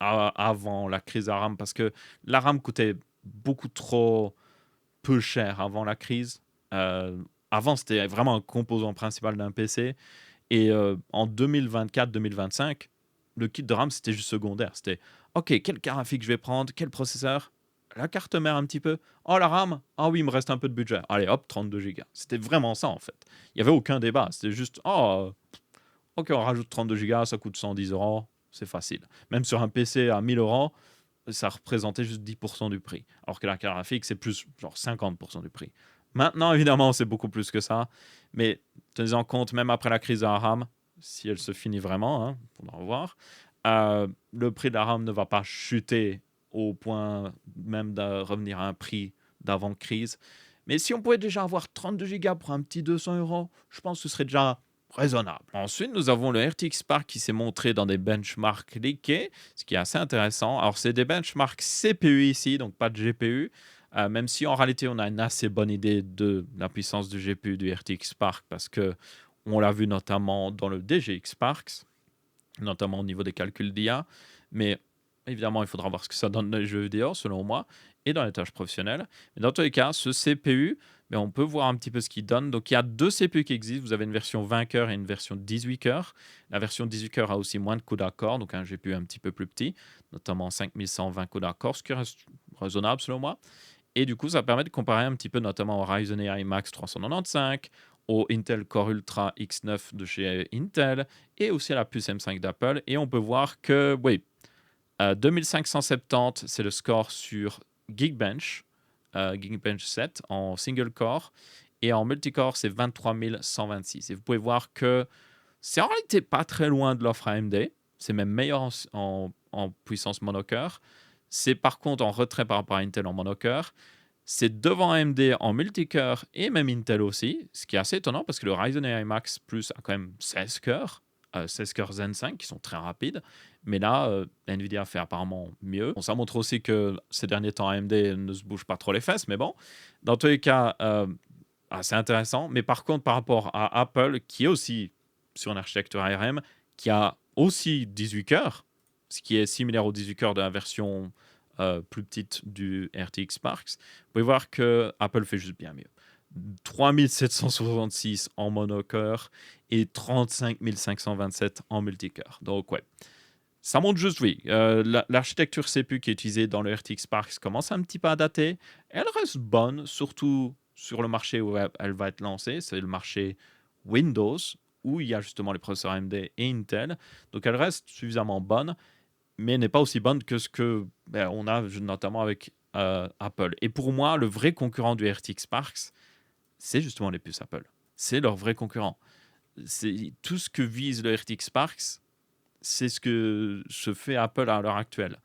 avant la crise de la RAM, parce que la RAM coûtait beaucoup trop peu cher avant la crise. Euh, Avant, c'était vraiment un composant principal d'un PC. Et en 2024-2025, le kit de RAM, c'était juste secondaire. C'était, OK, quel carte graphique je vais prendre, quel processeur, la carte mère un petit peu. Oh, la RAM, ah oui, il me reste un peu de budget. Allez, hop, 32 Go. C'était vraiment ça, en fait. Il n'y avait aucun débat. C'était juste, oh, OK, on rajoute 32 Go, ça coûte 110 euros. C'est facile. Même sur un PC à 1000 euros, ça représentait juste 10% du prix. Alors que la carte graphique, c'est plus genre 50% du prix. Maintenant, évidemment, c'est beaucoup plus que ça. Mais tenez en compte, même après la crise de la RAM, si elle se finit vraiment, hein, on faudra voir, le prix de la RAM ne va pas chuter au point même de revenir à un prix d'avant-crise. Mais si on pouvait déjà avoir 32 Go pour un petit 200 euros, je pense que ce serait déjà raisonnable. Ensuite, nous avons le RTX Spark qui s'est montré dans des benchmarks leakés, ce qui est assez intéressant. Alors, c'est des benchmarks CPU ici, donc pas de GPU, même si en réalité, on a une assez bonne idée de la puissance du GPU du RTX Spark, parce que on l'a vu notamment dans le DGX Sparks, notamment au niveau des calculs d'IA. Mais évidemment, il faudra voir ce que ça donne dans les jeux vidéo, selon moi, et dans les tâches professionnelles. Mais dans tous les cas, ce CPU, ben, on peut voir un petit peu ce qu'il donne. Donc, il y a deux CPU qui existent. Vous avez une version 20 cœurs et une version 18 cœurs. La version 18 cœurs a aussi moins de coups d'accord, donc un GPU un petit peu plus petit, notamment 5120 coups d'accord, ce qui reste raisonnable selon moi. Et du coup, ça permet de comparer un petit peu notamment au Ryzen AI Max 395, au Intel Core Ultra X9 de chez Intel et aussi à la puce M5 d'Apple. Et on peut voir que, oui, 2570, c'est le score sur Geekbench, Geekbench 7 en single core. Et en multicore, c'est 23126. Et vous pouvez voir que c'est en réalité pas très loin de l'offre AMD. C'est même meilleur en puissance monocœur. C'est par contre en retrait par rapport à Intel en monocœur. C'est devant AMD en multicœur et même Intel aussi, ce qui est assez étonnant parce que le Ryzen AI Max Plus a quand même 16 cœurs, 16 cœurs Zen 5 qui sont très rapides. Mais là, Nvidia fait apparemment mieux. Bon, ça montre aussi que ces derniers temps, AMD ne se bouge pas trop les fesses, mais bon, dans tous les cas, c'est intéressant. Mais par contre, par rapport à Apple, qui est aussi sur une architecture ARM, qui a aussi 18 cœurs, ce qui est similaire aux 18 cœurs de la version plus petite du RTX Sparks, vous pouvez voir que Apple fait juste bien mieux. 3766 en monocœur et 35 527 en multicœur. Donc ouais, ça montre juste, oui, l'architecture CPU qui est utilisée dans le RTX Sparks commence un petit peu à dater. Elle reste bonne, surtout sur le marché où elle va être lancée, c'est le marché Windows, où il y a justement les processeurs AMD et Intel. Donc elle reste suffisamment bonne, mais n'est pas aussi bonne que ce que on a notamment avec Apple. Et pour moi, le vrai concurrent du RTX Sparks, c'est justement les puces Apple. C'est leur vrai concurrent. C'est tout ce que vise le RTX Sparks, c'est ce que se fait Apple à l'heure actuelle.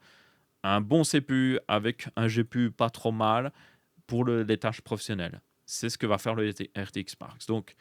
Un bon CPU avec un GPU pas trop mal pour les tâches professionnelles. C'est ce que va faire le RTX Sparks. Donc,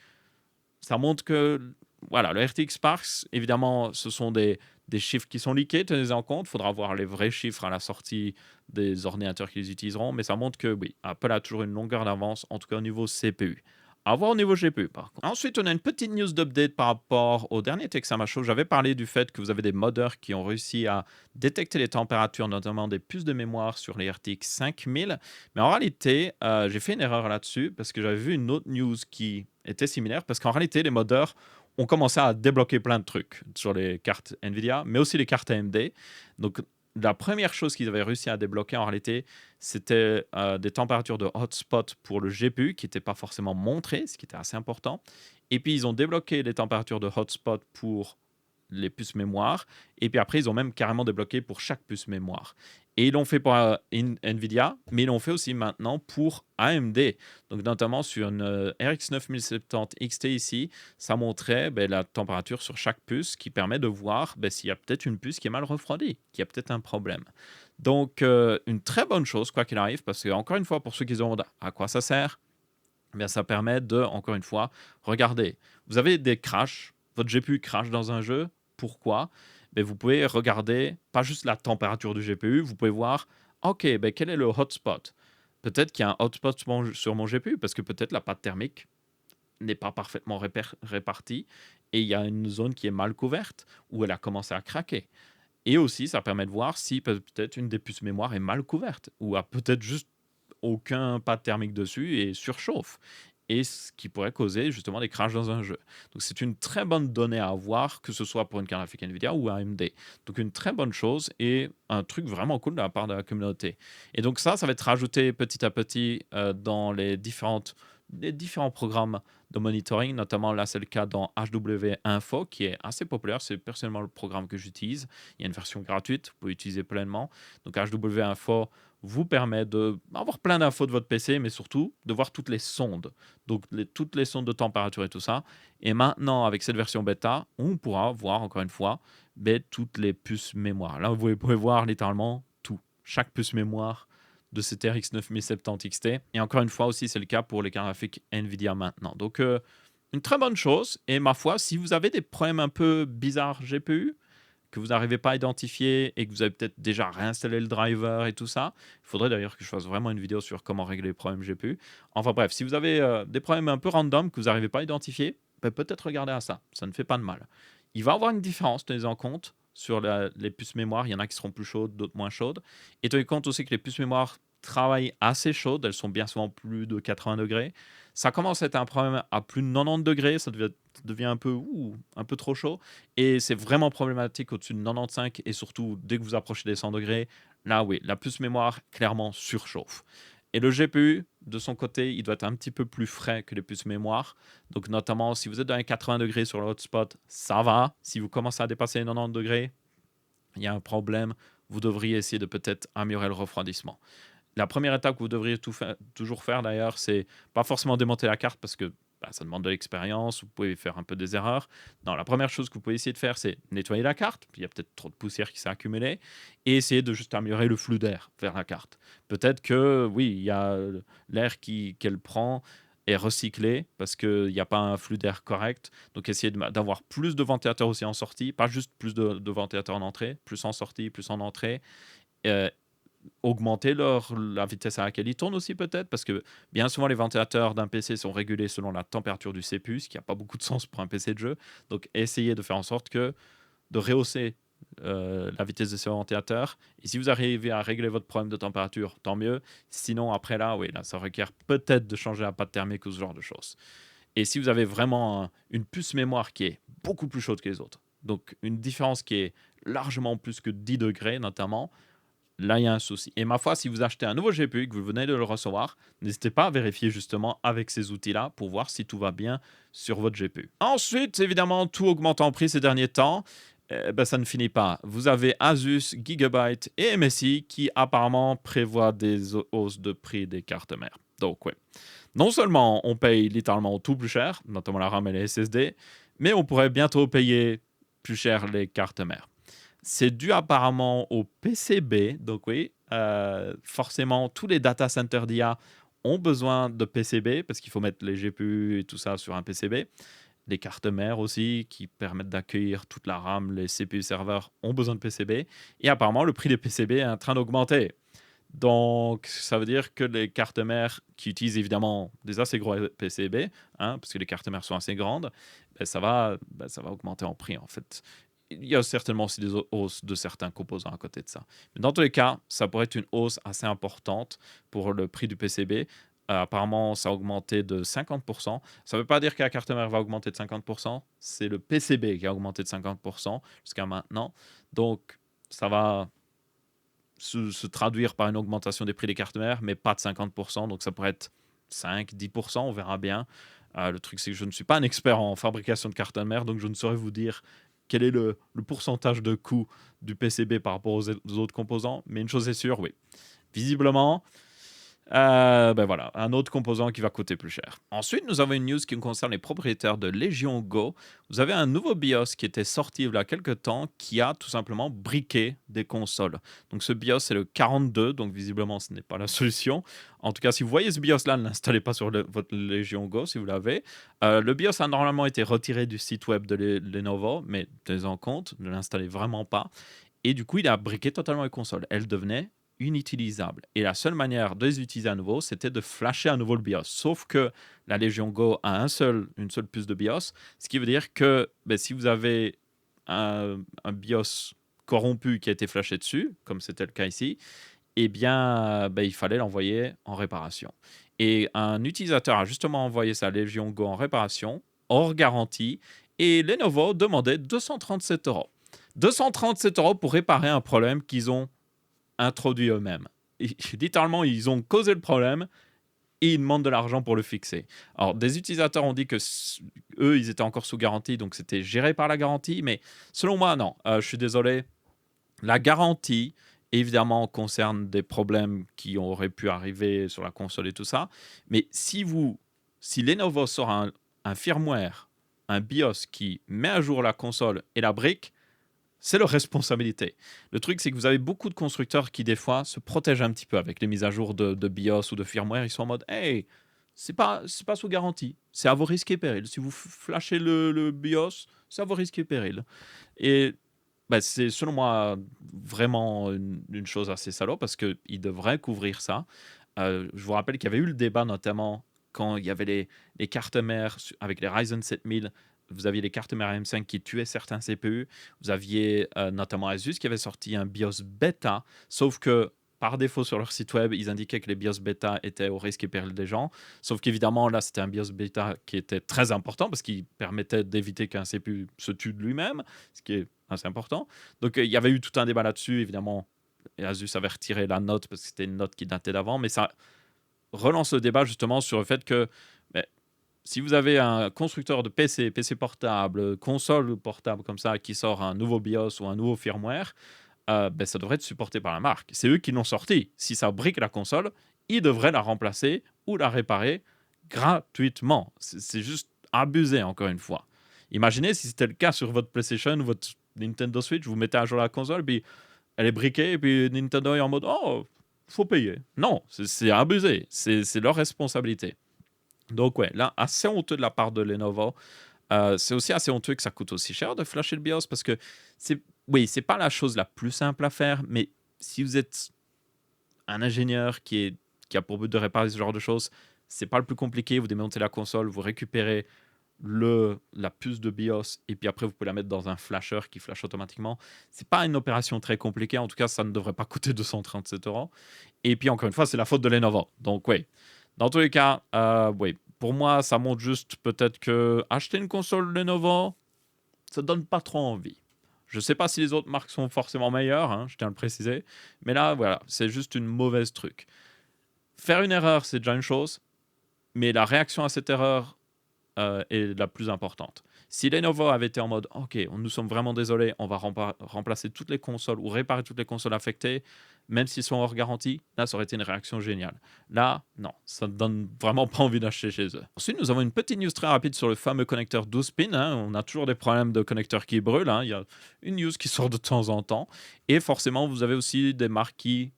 ça montre que voilà, le RTX Sparks, évidemment, ce sont des chiffres qui sont leakés, tenez en compte. Il faudra voir les vrais chiffres à la sortie des ordinateurs qu'ils utiliseront, mais ça montre que oui, Apple a toujours une longueur d'avance, en tout cas au niveau CPU. À voir au niveau GPU par contre. Ensuite, on a une petite news d'update par rapport au dernier Texama Show. J'avais parlé du fait que vous avez des modeurs qui ont réussi à détecter les températures, notamment des puces de mémoire sur les RTX 5000. Mais en réalité, j'ai fait une erreur là-dessus parce que j'avais vu une autre news qui était similaire. Parce qu'en réalité, les modeurs ont commencé à débloquer plein de trucs sur les cartes Nvidia, mais aussi les cartes AMD. Donc, la première chose qu'ils avaient réussi à débloquer en réalité, c'était des températures de hotspot pour le GPU qui n'étaient pas forcément montrées, ce qui était assez important. Et puis, ils ont débloqué les températures de hotspot pour les puces mémoire. Et puis après, ils ont même carrément débloqué pour chaque puce mémoire. Et ils l'ont fait pour Nvidia, mais ils l'ont fait aussi maintenant pour AMD. Donc notamment sur une RX 9070 XT ici, ça montrait la température sur chaque puce qui permet de voir s'il y a peut-être une puce qui est mal refroidie, qu'il y a peut-être un problème. Donc une très bonne chose quoi qu'il arrive, parce que encore une fois, pour ceux qui se demandent à quoi ça sert, ça permet de, encore une fois, regarder. Vous avez des crashs, votre GPU crash dans un jeu, pourquoi? Vous pouvez regarder, pas juste la température du GPU, vous pouvez voir, ok, quel est le hotspot? Peut-être qu'il y a un hotspot sur mon GPU, parce que peut-être la pâte thermique n'est pas parfaitement répartie, et il y a une zone qui est mal couverte, où elle a commencé à craquer. Et aussi, ça permet de voir si peut-être une des puces mémoire est mal couverte, ou a peut-être juste aucun pad thermique dessus et surchauffe. Et ce qui pourrait causer justement des crashs dans un jeu. Donc c'est une très bonne donnée à avoir, que ce soit pour une carte graphique Nvidia ou AMD. Donc une très bonne chose et un truc vraiment cool de la part de la communauté. Et donc ça va être rajouté petit à petit dans les différents programmes de monitoring, notamment là c'est le cas dans HW Info qui est assez populaire, c'est personnellement le programme que j'utilise. Il y a une version gratuite, vous pouvez utiliser pleinement. Donc HW Info vous permet d'avoir plein d'infos de votre PC, mais surtout de voir toutes les sondes. Donc toutes les sondes de température et tout ça. Et maintenant, avec cette version bêta, on pourra voir encore une fois toutes les puces mémoire. Là, vous pouvez voir littéralement tout. Chaque puce mémoire de cette RX 9070 XT. Et encore une fois aussi, c'est le cas pour les cartes graphiques Nvidia maintenant. Donc, une très bonne chose. Et ma foi, si vous avez des problèmes un peu bizarres GPU, que vous n'arrivez pas à identifier et que vous avez peut-être déjà réinstallé le driver et tout ça. Il faudrait d'ailleurs que je fasse vraiment une vidéo sur comment régler les problèmes GPU. Enfin bref, si vous avez des problèmes un peu random que vous n'arrivez pas à identifier, peut-être regarder à ça. Ça ne fait pas de mal. Il va y avoir une différence, tenez en compte, sur les puces mémoire. Il y en a qui seront plus chaudes, d'autres moins chaudes. Et tenez compte aussi que les puces mémoire travaillent assez chaudes. Elles sont bien souvent plus de 80 degrés. Ça commence à être un problème à plus de 90 degrés. Ça devient un peu trop chaud. Et c'est vraiment problématique au-dessus de 95 et surtout dès que vous approchez des 100 degrés, là oui, la puce mémoire clairement surchauffe. Et le GPU, de son côté, il doit être un petit peu plus frais que les puces mémoire. Donc notamment, si vous êtes dans les 80 degrés sur le hotspot, ça va. Si vous commencez à dépasser les 90 degrés, il y a un problème. Vous devriez essayer de peut-être améliorer le refroidissement. La première étape que vous devriez toujours faire d'ailleurs, c'est pas forcément démonter la carte parce que ça demande de l'expérience, vous pouvez faire un peu des erreurs. Non, la première chose que vous pouvez essayer de faire, c'est nettoyer la carte, puis il y a peut-être trop de poussière qui s'est accumulée, et essayer de juste améliorer le flux d'air vers la carte. Peut-être que, oui, il y a l'air qu'elle prend est recyclé parce qu'il n'y a pas un flux d'air correct. Donc essayez d'avoir plus de ventilateurs aussi en sortie, pas juste plus de ventilateurs en entrée, plus en sortie, plus en entrée. Euh, Augmenter la vitesse à laquelle ils tournent aussi peut-être, parce que bien souvent les ventilateurs d'un PC sont régulés selon la température du CPU, ce qui n'a pas beaucoup de sens pour un PC de jeu. Donc essayez de faire en sorte de rehausser la vitesse de ces ventilateurs. Et si vous arrivez à régler votre problème de température, tant mieux. Sinon, après là, oui, là, ça requiert peut-être de changer la pâte thermique ou ce genre de choses. Et si vous avez vraiment une puce mémoire qui est beaucoup plus chaude que les autres, donc une différence qui est largement plus que 10 degrés notamment, là, il y a un souci. Et ma foi, si vous achetez un nouveau GPU et que vous venez de le recevoir, n'hésitez pas à vérifier justement avec ces outils-là pour voir si tout va bien sur votre GPU. Ensuite, évidemment, tout augmente en prix ces derniers temps. Ça ne finit pas. Vous avez Asus, Gigabyte et MSI qui apparemment prévoient des hausses de prix des cartes mères. Donc, ouais. Non seulement on paye littéralement tout plus cher, notamment la RAM et les SSD, mais on pourrait bientôt payer plus cher les cartes mères. C'est dû apparemment au PCB. Donc oui, forcément, tous les data centers d'IA ont besoin de PCB parce qu'il faut mettre les GPU et tout ça sur un PCB. les cartes mères aussi, qui permettent d'accueillir toute la RAM, les CPU serveurs ont besoin de PCB. Et apparemment, le prix des PCB est en train d'augmenter. Donc, ça veut dire que les cartes mères qui utilisent évidemment des assez gros PCB, hein, parce que les cartes mères sont assez grandes, ça va augmenter en prix en fait. Il y a certainement aussi des hausses de certains composants à côté de ça. Mais dans tous les cas, ça pourrait être une hausse assez importante pour le prix du PCB. Apparemment, ça a augmenté de 50%. Ça ne veut pas dire que la carte mère va augmenter de 50%. C'est le PCB qui a augmenté de 50% jusqu'à maintenant. Donc, ça va se traduire par une augmentation des prix des cartes mères, mais pas de 50%. Donc, ça pourrait être 5-10%, on verra bien. Le truc, c'est que je ne suis pas un expert en fabrication de cartes mères, donc je ne saurais vous dire quel est le pourcentage de coût du PCB par rapport aux autres composants. Mais une chose est sûre, oui. Visiblement, voilà, un autre composant qui va coûter plus cher. Ensuite, nous avons une news qui concerne les propriétaires de Legion Go. Vous avez un nouveau BIOS qui était sorti il y a quelques temps qui a tout simplement briqué des consoles. Donc ce BIOS c'est le 42, donc visiblement ce n'est pas la solution. En tout cas, si vous voyez ce BIOS là, ne l'installez pas sur votre Legion Go si vous l'avez. Le BIOS a normalement été retiré du site web de Lenovo, mais tenez-en compte, ne l'installez vraiment pas. Et du coup, il a briqué totalement les consoles. Elles devenaient inutilisables. Et la seule manière de les utiliser à nouveau, c'était de flasher à nouveau le BIOS. Sauf que la Legion Go a une seule puce de BIOS, ce qui veut dire que si vous avez un BIOS corrompu qui a été flashé dessus, comme c'était le cas ici, eh bien, il fallait l'envoyer en réparation. Et un utilisateur a justement envoyé sa Legion Go en réparation, hors garantie, et Lenovo demandait 237 euros. 237 euros pour réparer un problème qu'ils ont introduit eux-mêmes. Littéralement, ils ont causé le problème et ils demandent de l'argent pour le fixer. Alors, des utilisateurs ont dit que eux, ils étaient encore sous garantie, donc c'était géré par la garantie, mais selon moi, non. Je suis désolé. La garantie, évidemment, concerne des problèmes qui auraient pu arriver sur la console et tout ça, mais si Lenovo sort un firmware, un BIOS qui met à jour la console et la brique, c'est leur responsabilité. Le truc, c'est que vous avez beaucoup de constructeurs qui, des fois, se protègent un petit peu avec les mises à jour de BIOS ou de firmware. Ils sont en mode, hey, c'est pas sous garantie. C'est à vos risques et périls. Si vous flashez le BIOS, c'est à vos risques et périls. Et c'est, selon moi, vraiment une chose assez salaud parce qu'ils devraient couvrir ça. Je vous rappelle qu'il y avait eu le débat, notamment quand il y avait les cartes mères avec les Ryzen 7000. Vous aviez les cartes mères M5 qui tuaient certains CPU. Vous aviez notamment Asus qui avait sorti un BIOS bêta, sauf que par défaut sur leur site web, ils indiquaient que les BIOS bêta étaient au risque et péril des gens. Sauf qu'évidemment, là, c'était un BIOS bêta qui était très important parce qu'il permettait d'éviter qu'un CPU se tue de lui-même, ce qui est assez important. Donc, il y avait eu tout un débat là-dessus. Évidemment, Asus avait retiré la note parce que c'était une note qui datait d'avant, mais ça relance le débat justement sur le fait que si vous avez un constructeur de PC portable, console portable comme ça, qui sort un nouveau BIOS ou un nouveau firmware, ça devrait être supporté par la marque. C'est eux qui l'ont sorti. Si ça brique la console, ils devraient la remplacer ou la réparer gratuitement. C'est juste abusé, encore une fois. Imaginez si c'était le cas sur votre PlayStation ou votre Nintendo Switch, vous mettez à jour la console, puis elle est briquée, et puis Nintendo est en mode « Oh, faut payer ». Non, c'est abusé. C'est leur responsabilité. Donc ouais, là, assez honteux de la part de Lenovo. C'est aussi assez honteux que ça coûte aussi cher de flasher le BIOS parce que c'est pas la chose la plus simple à faire, mais si vous êtes un ingénieur qui a pour but de réparer ce genre de choses, c'est pas le plus compliqué. Vous démontez la console, vous récupérez la puce de BIOS et puis après vous pouvez la mettre dans un flasher qui flash automatiquement. C'est pas une opération très compliquée. En tout cas, ça ne devrait pas coûter 237 euros. Et puis encore une fois, c'est la faute de Lenovo. Donc oui. Dans tous les cas, oui, pour moi, ça montre juste peut-être que acheter une console Lenovo, ça donne pas trop envie. Je sais pas si les autres marques sont forcément meilleures, hein, je tiens à le préciser, mais là, voilà, c'est juste une mauvaise truc. Faire une erreur, c'est déjà une chose, mais la réaction à cette erreur est la plus importante. Si Lenovo avait été en mode, OK, nous sommes vraiment désolés, on va remplacer toutes les consoles ou réparer toutes les consoles affectées, même s'ils sont hors garantie, là, ça aurait été une réaction géniale. Là, non, ça ne donne vraiment pas envie d'acheter chez eux. Ensuite, nous avons une petite news très rapide sur le fameux connecteur 12 pins. Hein. On a toujours des problèmes de connecteurs qui brûlent. Hein. Il y a une news qui sort de temps en temps. Et forcément, vous avez aussi des marques qui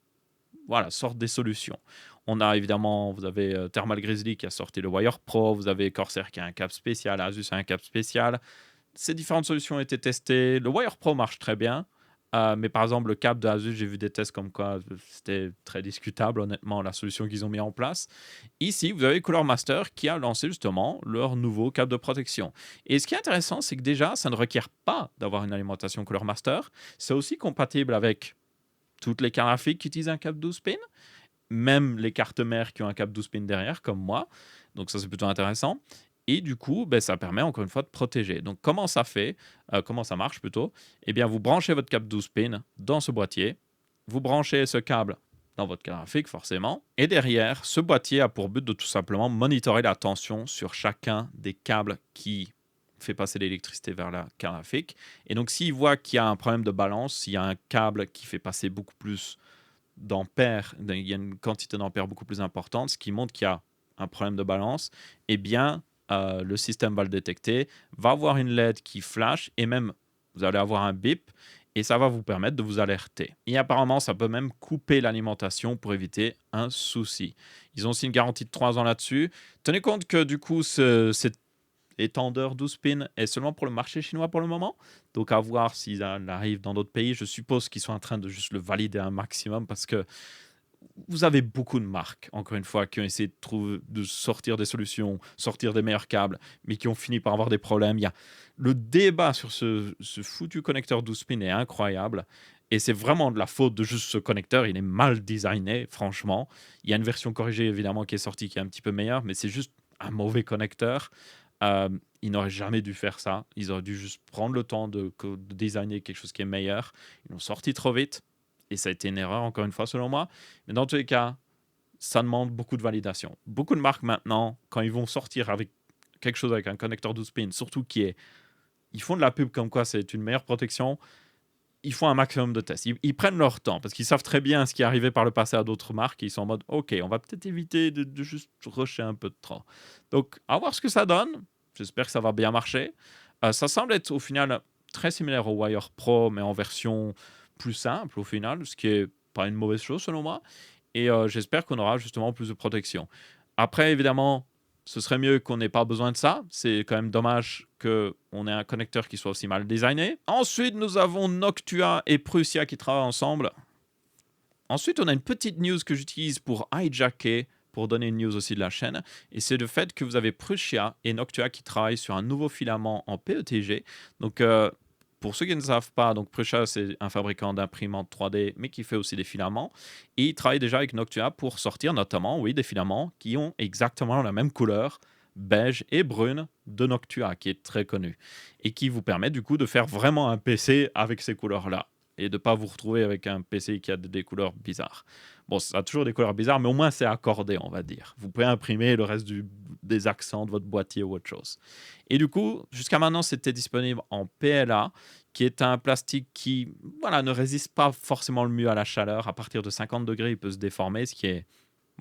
sortent des solutions. On a évidemment, vous avez Thermal Grizzly qui a sorti le Wire Pro, vous avez Corsair qui a un câble spécial, Asus a un câble spécial. Ces différentes solutions ont été testées. Le Wire Pro marche très bien. Mais par exemple, le câble de Asus, j'ai vu des tests comme quoi c'était très discutable, honnêtement, la solution qu'ils ont mis en place. Ici, vous avez Cooler Master qui a lancé justement leur nouveau câble de protection. Et ce qui est intéressant, c'est que déjà, ça ne requiert pas d'avoir une alimentation Cooler Master. C'est aussi compatible avec toutes les cartes graphiques qui utilisent un câble 12 pins, même les cartes mères qui ont un câble 12 pins derrière, comme moi. Donc ça, c'est plutôt intéressant. Et du coup, ben, ça permet encore une fois de protéger. Donc comment ça fait comment ça marche plutôt? Eh bien, vous branchez votre câble 12 pins dans ce boîtier. Vous branchez ce câble dans votre carte graphique, forcément. Et derrière, ce boîtier a pour but de tout simplement monitorer la tension sur chacun des câbles qui fait passer l'électricité vers la carte graphique. Et donc, s'il voit qu'il y a un problème de balance, s'il y a un câble qui fait passer beaucoup plus d'ampères, il y a une quantité d'ampères beaucoup plus importante, ce qui montre qu'il y a un problème de balance, eh bien, le système va le détecter, va avoir une LED qui flash, et même, vous allez avoir un bip, et ça va vous permettre de vous alerter. Et apparemment, ça peut même couper l'alimentation pour éviter un souci. Ils ont aussi une garantie de 3 ans là-dessus. Tenez compte que du coup, cette étendeur 12 pins est seulement pour le marché chinois pour le moment. Donc à voir s'il arrive dans d'autres pays. Je suppose qu'ils sont en train de juste le valider un maximum parce que vous avez beaucoup de marques, encore une fois, qui ont essayé de sortir des solutions, sortir des meilleurs câbles, mais qui ont fini par avoir des problèmes. Il y a le débat sur ce foutu connecteur 12 pins est incroyable. Et c'est vraiment de la faute de juste ce connecteur. Il est mal designé, franchement. Il y a une version corrigée, évidemment, qui est sortie, qui est un petit peu meilleure, mais c'est juste un mauvais connecteur. Ils n'auraient jamais dû faire ça. Ils auraient dû juste prendre le temps de designer quelque chose qui est meilleur. Ils l'ont sorti trop vite. Et ça a été une erreur, encore une fois, selon moi. Mais dans tous les cas, ça demande beaucoup de validation. Beaucoup de marques maintenant, quand ils vont sortir avec quelque chose avec un connecteur 12 pins, surtout ils font de la pub comme quoi c'est une meilleure protection, ils font un maximum de tests. Ils prennent leur temps parce qu'ils savent très bien ce qui est arrivé par le passé à d'autres marques. Et ils sont en mode, OK, on va peut-être éviter de juste rusher un peu de trop. Donc, à voir ce que ça donne. J'espère que ça va bien marcher. Ça semble être au final très similaire au Wire Pro, mais en version plus simple au final, ce qui est pas une mauvaise chose selon moi. Et j'espère qu'on aura justement plus de protection. Après, évidemment, ce serait mieux qu'on n'ait pas besoin de ça. C'est quand même dommage qu'on ait un connecteur qui soit aussi mal designé. Ensuite, nous avons Noctua et Prusia qui travaillent ensemble. Ensuite, on a une petite news que j'utilise pour hijacker, pour donner une news aussi de la chaîne. Et c'est le fait que vous avez Prusia et Noctua qui travaillent sur un nouveau filament en PETG. Donc, pour ceux qui ne savent pas, donc Prusia, c'est un fabricant d'imprimantes 3D, mais qui fait aussi des filaments. Et il travaille déjà avec Noctua pour sortir notamment, oui, des filaments qui ont exactement la même couleur, beige et brune, de Noctua, qui est très connu. Et qui vous permet du coup de faire vraiment un PC avec ces couleurs-là. Et de ne pas vous retrouver avec un PC qui a des couleurs bizarres. Bon, ça a toujours des couleurs bizarres, mais au moins c'est accordé, on va dire. Vous pouvez imprimer le reste des accents de votre boîtier ou autre chose. Et du coup, jusqu'à maintenant, c'était disponible en PLA, qui est un plastique qui voilà, ne résiste pas forcément le mieux à la chaleur. À partir de 50 degrés, il peut se déformer, ce qui est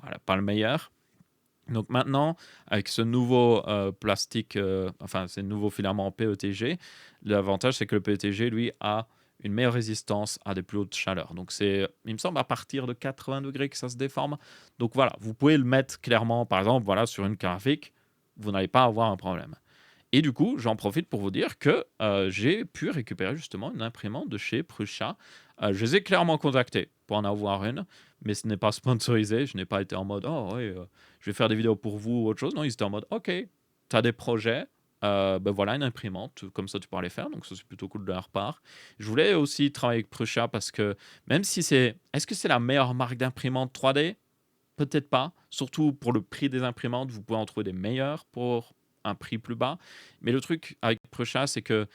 voilà, pas le meilleur. Donc maintenant, avec ce nouveau plastique, enfin ces nouveaux filaments en PETG, l'avantage c'est que le PETG, lui, a une meilleure résistance à des plus hautes chaleurs. Donc c'est, il me semble, à partir de 80 degrés que ça se déforme. Donc voilà, vous pouvez le mettre clairement, par exemple, voilà, sur une carte graphique, vous n'allez pas avoir un problème. Et du coup, j'en profite pour vous dire que j'ai pu récupérer justement une imprimante de chez Prusa. Je les ai clairement contactés pour en avoir une, mais ce n'est pas sponsorisé. Je n'ai pas été en mode, oh oui, je vais faire des vidéos pour vous ou autre chose. Non, ils étaient en mode, ok, tu as des projets, ben voilà une imprimante, comme ça tu pourras les faire. Donc ça, c'est plutôt cool de leur part. Je voulais aussi travailler avec Prusa parce que même si c'est... Est-ce que c'est la meilleure marque d'imprimante 3D? Peut-être pas. Surtout pour le prix des imprimantes, vous pouvez en trouver des meilleures pour un prix plus bas. Mais le truc avec Prusa, c'est que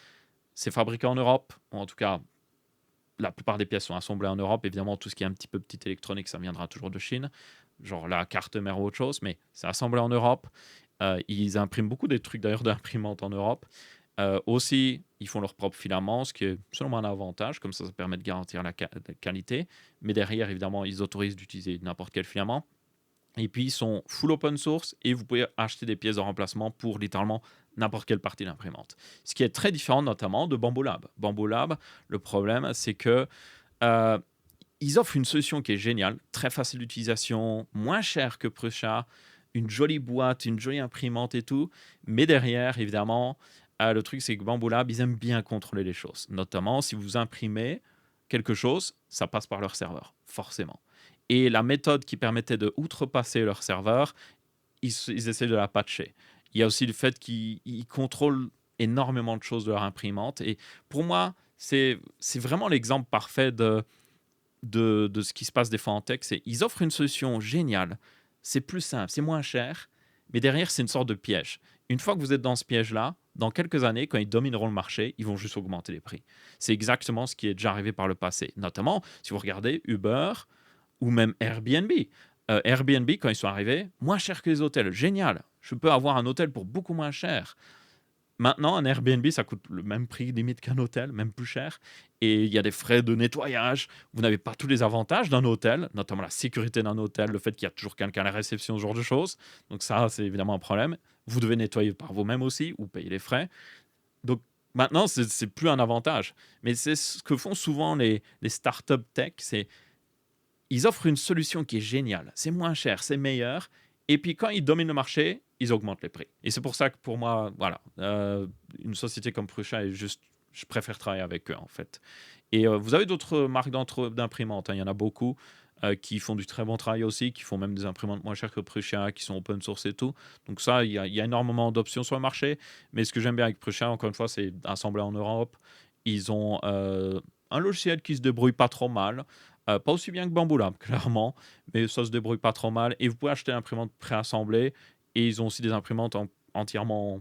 c'est fabriqué en Europe. En tout cas, la plupart des pièces sont assemblées en Europe. Évidemment, tout ce qui est un petit peu petite électronique, ça viendra toujours de Chine. Genre la carte mère ou autre chose. Mais c'est assemblé en Europe. Ils impriment beaucoup des trucs d'ailleurs d'imprimantes en Europe. Aussi, ils font leur propre filament, ce qui est selon moi un avantage. Comme ça permet de garantir la qualité. Mais derrière, évidemment, ils autorisent d'utiliser n'importe quel filament. Et puis, ils sont full open source et vous pouvez acheter des pièces de remplacement pour littéralement n'importe quelle partie d'imprimante. Ce qui est très différent notamment de Bambu Lab. Bambu Lab, le problème, c'est que ils offrent une solution qui est géniale, très facile d'utilisation, moins cher que Prusa, une jolie boîte, une jolie imprimante et tout. Mais derrière, évidemment, le truc, c'est que Bambu Lab, ils aiment bien contrôler les choses. Notamment, si vous imprimez quelque chose, ça passe par leur serveur, forcément. Et la méthode qui permettait de outrepasser leur serveur, ils essaient de la patcher. Il y a aussi le fait qu'ils contrôlent énormément de choses de leur imprimante. Et pour moi, c'est vraiment l'exemple parfait de ce qui se passe des fois en tech. C'est ils offrent une solution géniale. C'est plus simple, c'est moins cher, mais derrière, c'est une sorte de piège. Une fois que vous êtes dans ce piège-là, dans quelques années, quand ils domineront le marché, ils vont juste augmenter les prix. C'est exactement ce qui est déjà arrivé par le passé. Notamment, si vous regardez Uber ou même Airbnb. Airbnb, quand ils sont arrivés, moins cher que les hôtels. Génial. Je peux avoir un hôtel pour beaucoup moins cher. Maintenant, un Airbnb, ça coûte le même prix limite qu'un hôtel, même plus cher. Et il y a des frais de nettoyage. Vous n'avez pas tous les avantages d'un hôtel, notamment la sécurité d'un hôtel, le fait qu'il y a toujours quelqu'un à la réception, ce genre de choses. Donc ça, c'est évidemment un problème. Vous devez nettoyer par vous-même aussi ou payer les frais. Donc maintenant, c'est plus un avantage. Mais c'est ce que font souvent les startups tech, c'est ils offrent une solution qui est géniale. C'est moins cher, c'est meilleur. Et puis quand ils dominent le marché, ils augmentent les prix. Et c'est pour ça que pour moi, voilà, une société comme Prusa est juste, je préfère travailler avec eux en fait. Et vous avez d'autres marques d'imprimantes, hein, il y en a beaucoup qui font du très bon travail aussi, qui font même des imprimantes moins chères que Prusa, qui sont open source et tout. Donc ça, il y a énormément d'options sur le marché. Mais ce que j'aime bien avec Prusa, encore une fois, c'est assembler en Europe. Ils ont un logiciel qui se débrouille pas trop mal. Pas aussi bien que Bambu Lab, clairement, mais ça se débrouille pas trop mal. Et vous pouvez acheter l'imprimante préassemblée. Et ils ont aussi des imprimantes entièrement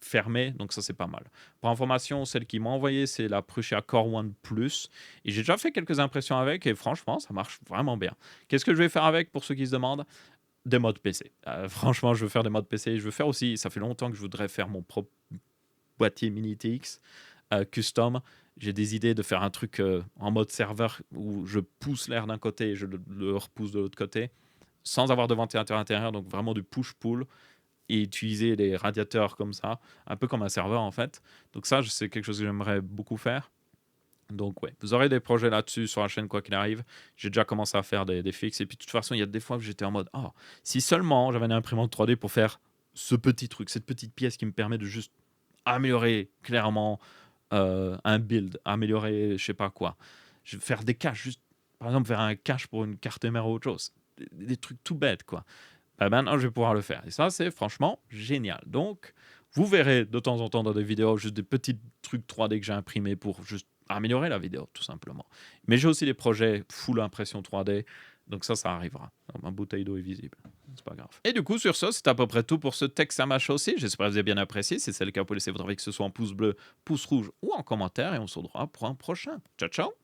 fermées, donc ça c'est pas mal. Pour information, celle qui m'a envoyé, c'est la Prusa Core One Plus. Et j'ai déjà fait quelques impressions avec, et franchement, ça marche vraiment bien. Qu'est-ce que je vais faire avec, pour ceux qui se demandent? Des modes PC. Franchement, je veux faire des modes PC. Je veux faire aussi, ça fait longtemps que je voudrais faire mon propre boîtier Mini TX custom. J'ai des idées de faire un truc en mode serveur où je pousse l'air d'un côté et je le repousse de l'autre côté, sans avoir de ventilateur intérieur, donc vraiment du push-pull, et utiliser les radiateurs comme ça, un peu comme un serveur en fait. Donc ça, c'est quelque chose que j'aimerais beaucoup faire. Donc ouais, vous aurez des projets là-dessus sur la chaîne quoi qu'il arrive. J'ai déjà commencé à faire des fixes, et puis de toute façon, il y a des fois que j'étais en mode, oh, si seulement j'avais une imprimante 3D pour faire ce petit truc, cette petite pièce qui me permet de juste améliorer clairement un build, améliorer je sais pas quoi. Je vais faire des caches, juste par exemple faire un cache pour une carte mère ou autre chose. Des trucs tout bêtes quoi. Bah, maintenant je vais pouvoir le faire. Et ça c'est franchement génial. Donc vous verrez de temps en temps dans des vidéos juste des petits trucs 3D que j'ai imprimés pour juste améliorer la vidéo tout simplement. Mais j'ai aussi des projets full impression 3D. Donc ça arrivera. Ma bouteille d'eau est visible. C'est pas grave. Et du coup, sur ça, c'est à peu près tout pour ce texte à match aussi. J'espère que vous avez bien apprécié. Si c'est le cas, vous pouvez laisser votre avis, que ce soit en pouce bleu, pouce rouge ou en commentaire. Et on se retrouvera pour un prochain. Ciao, ciao!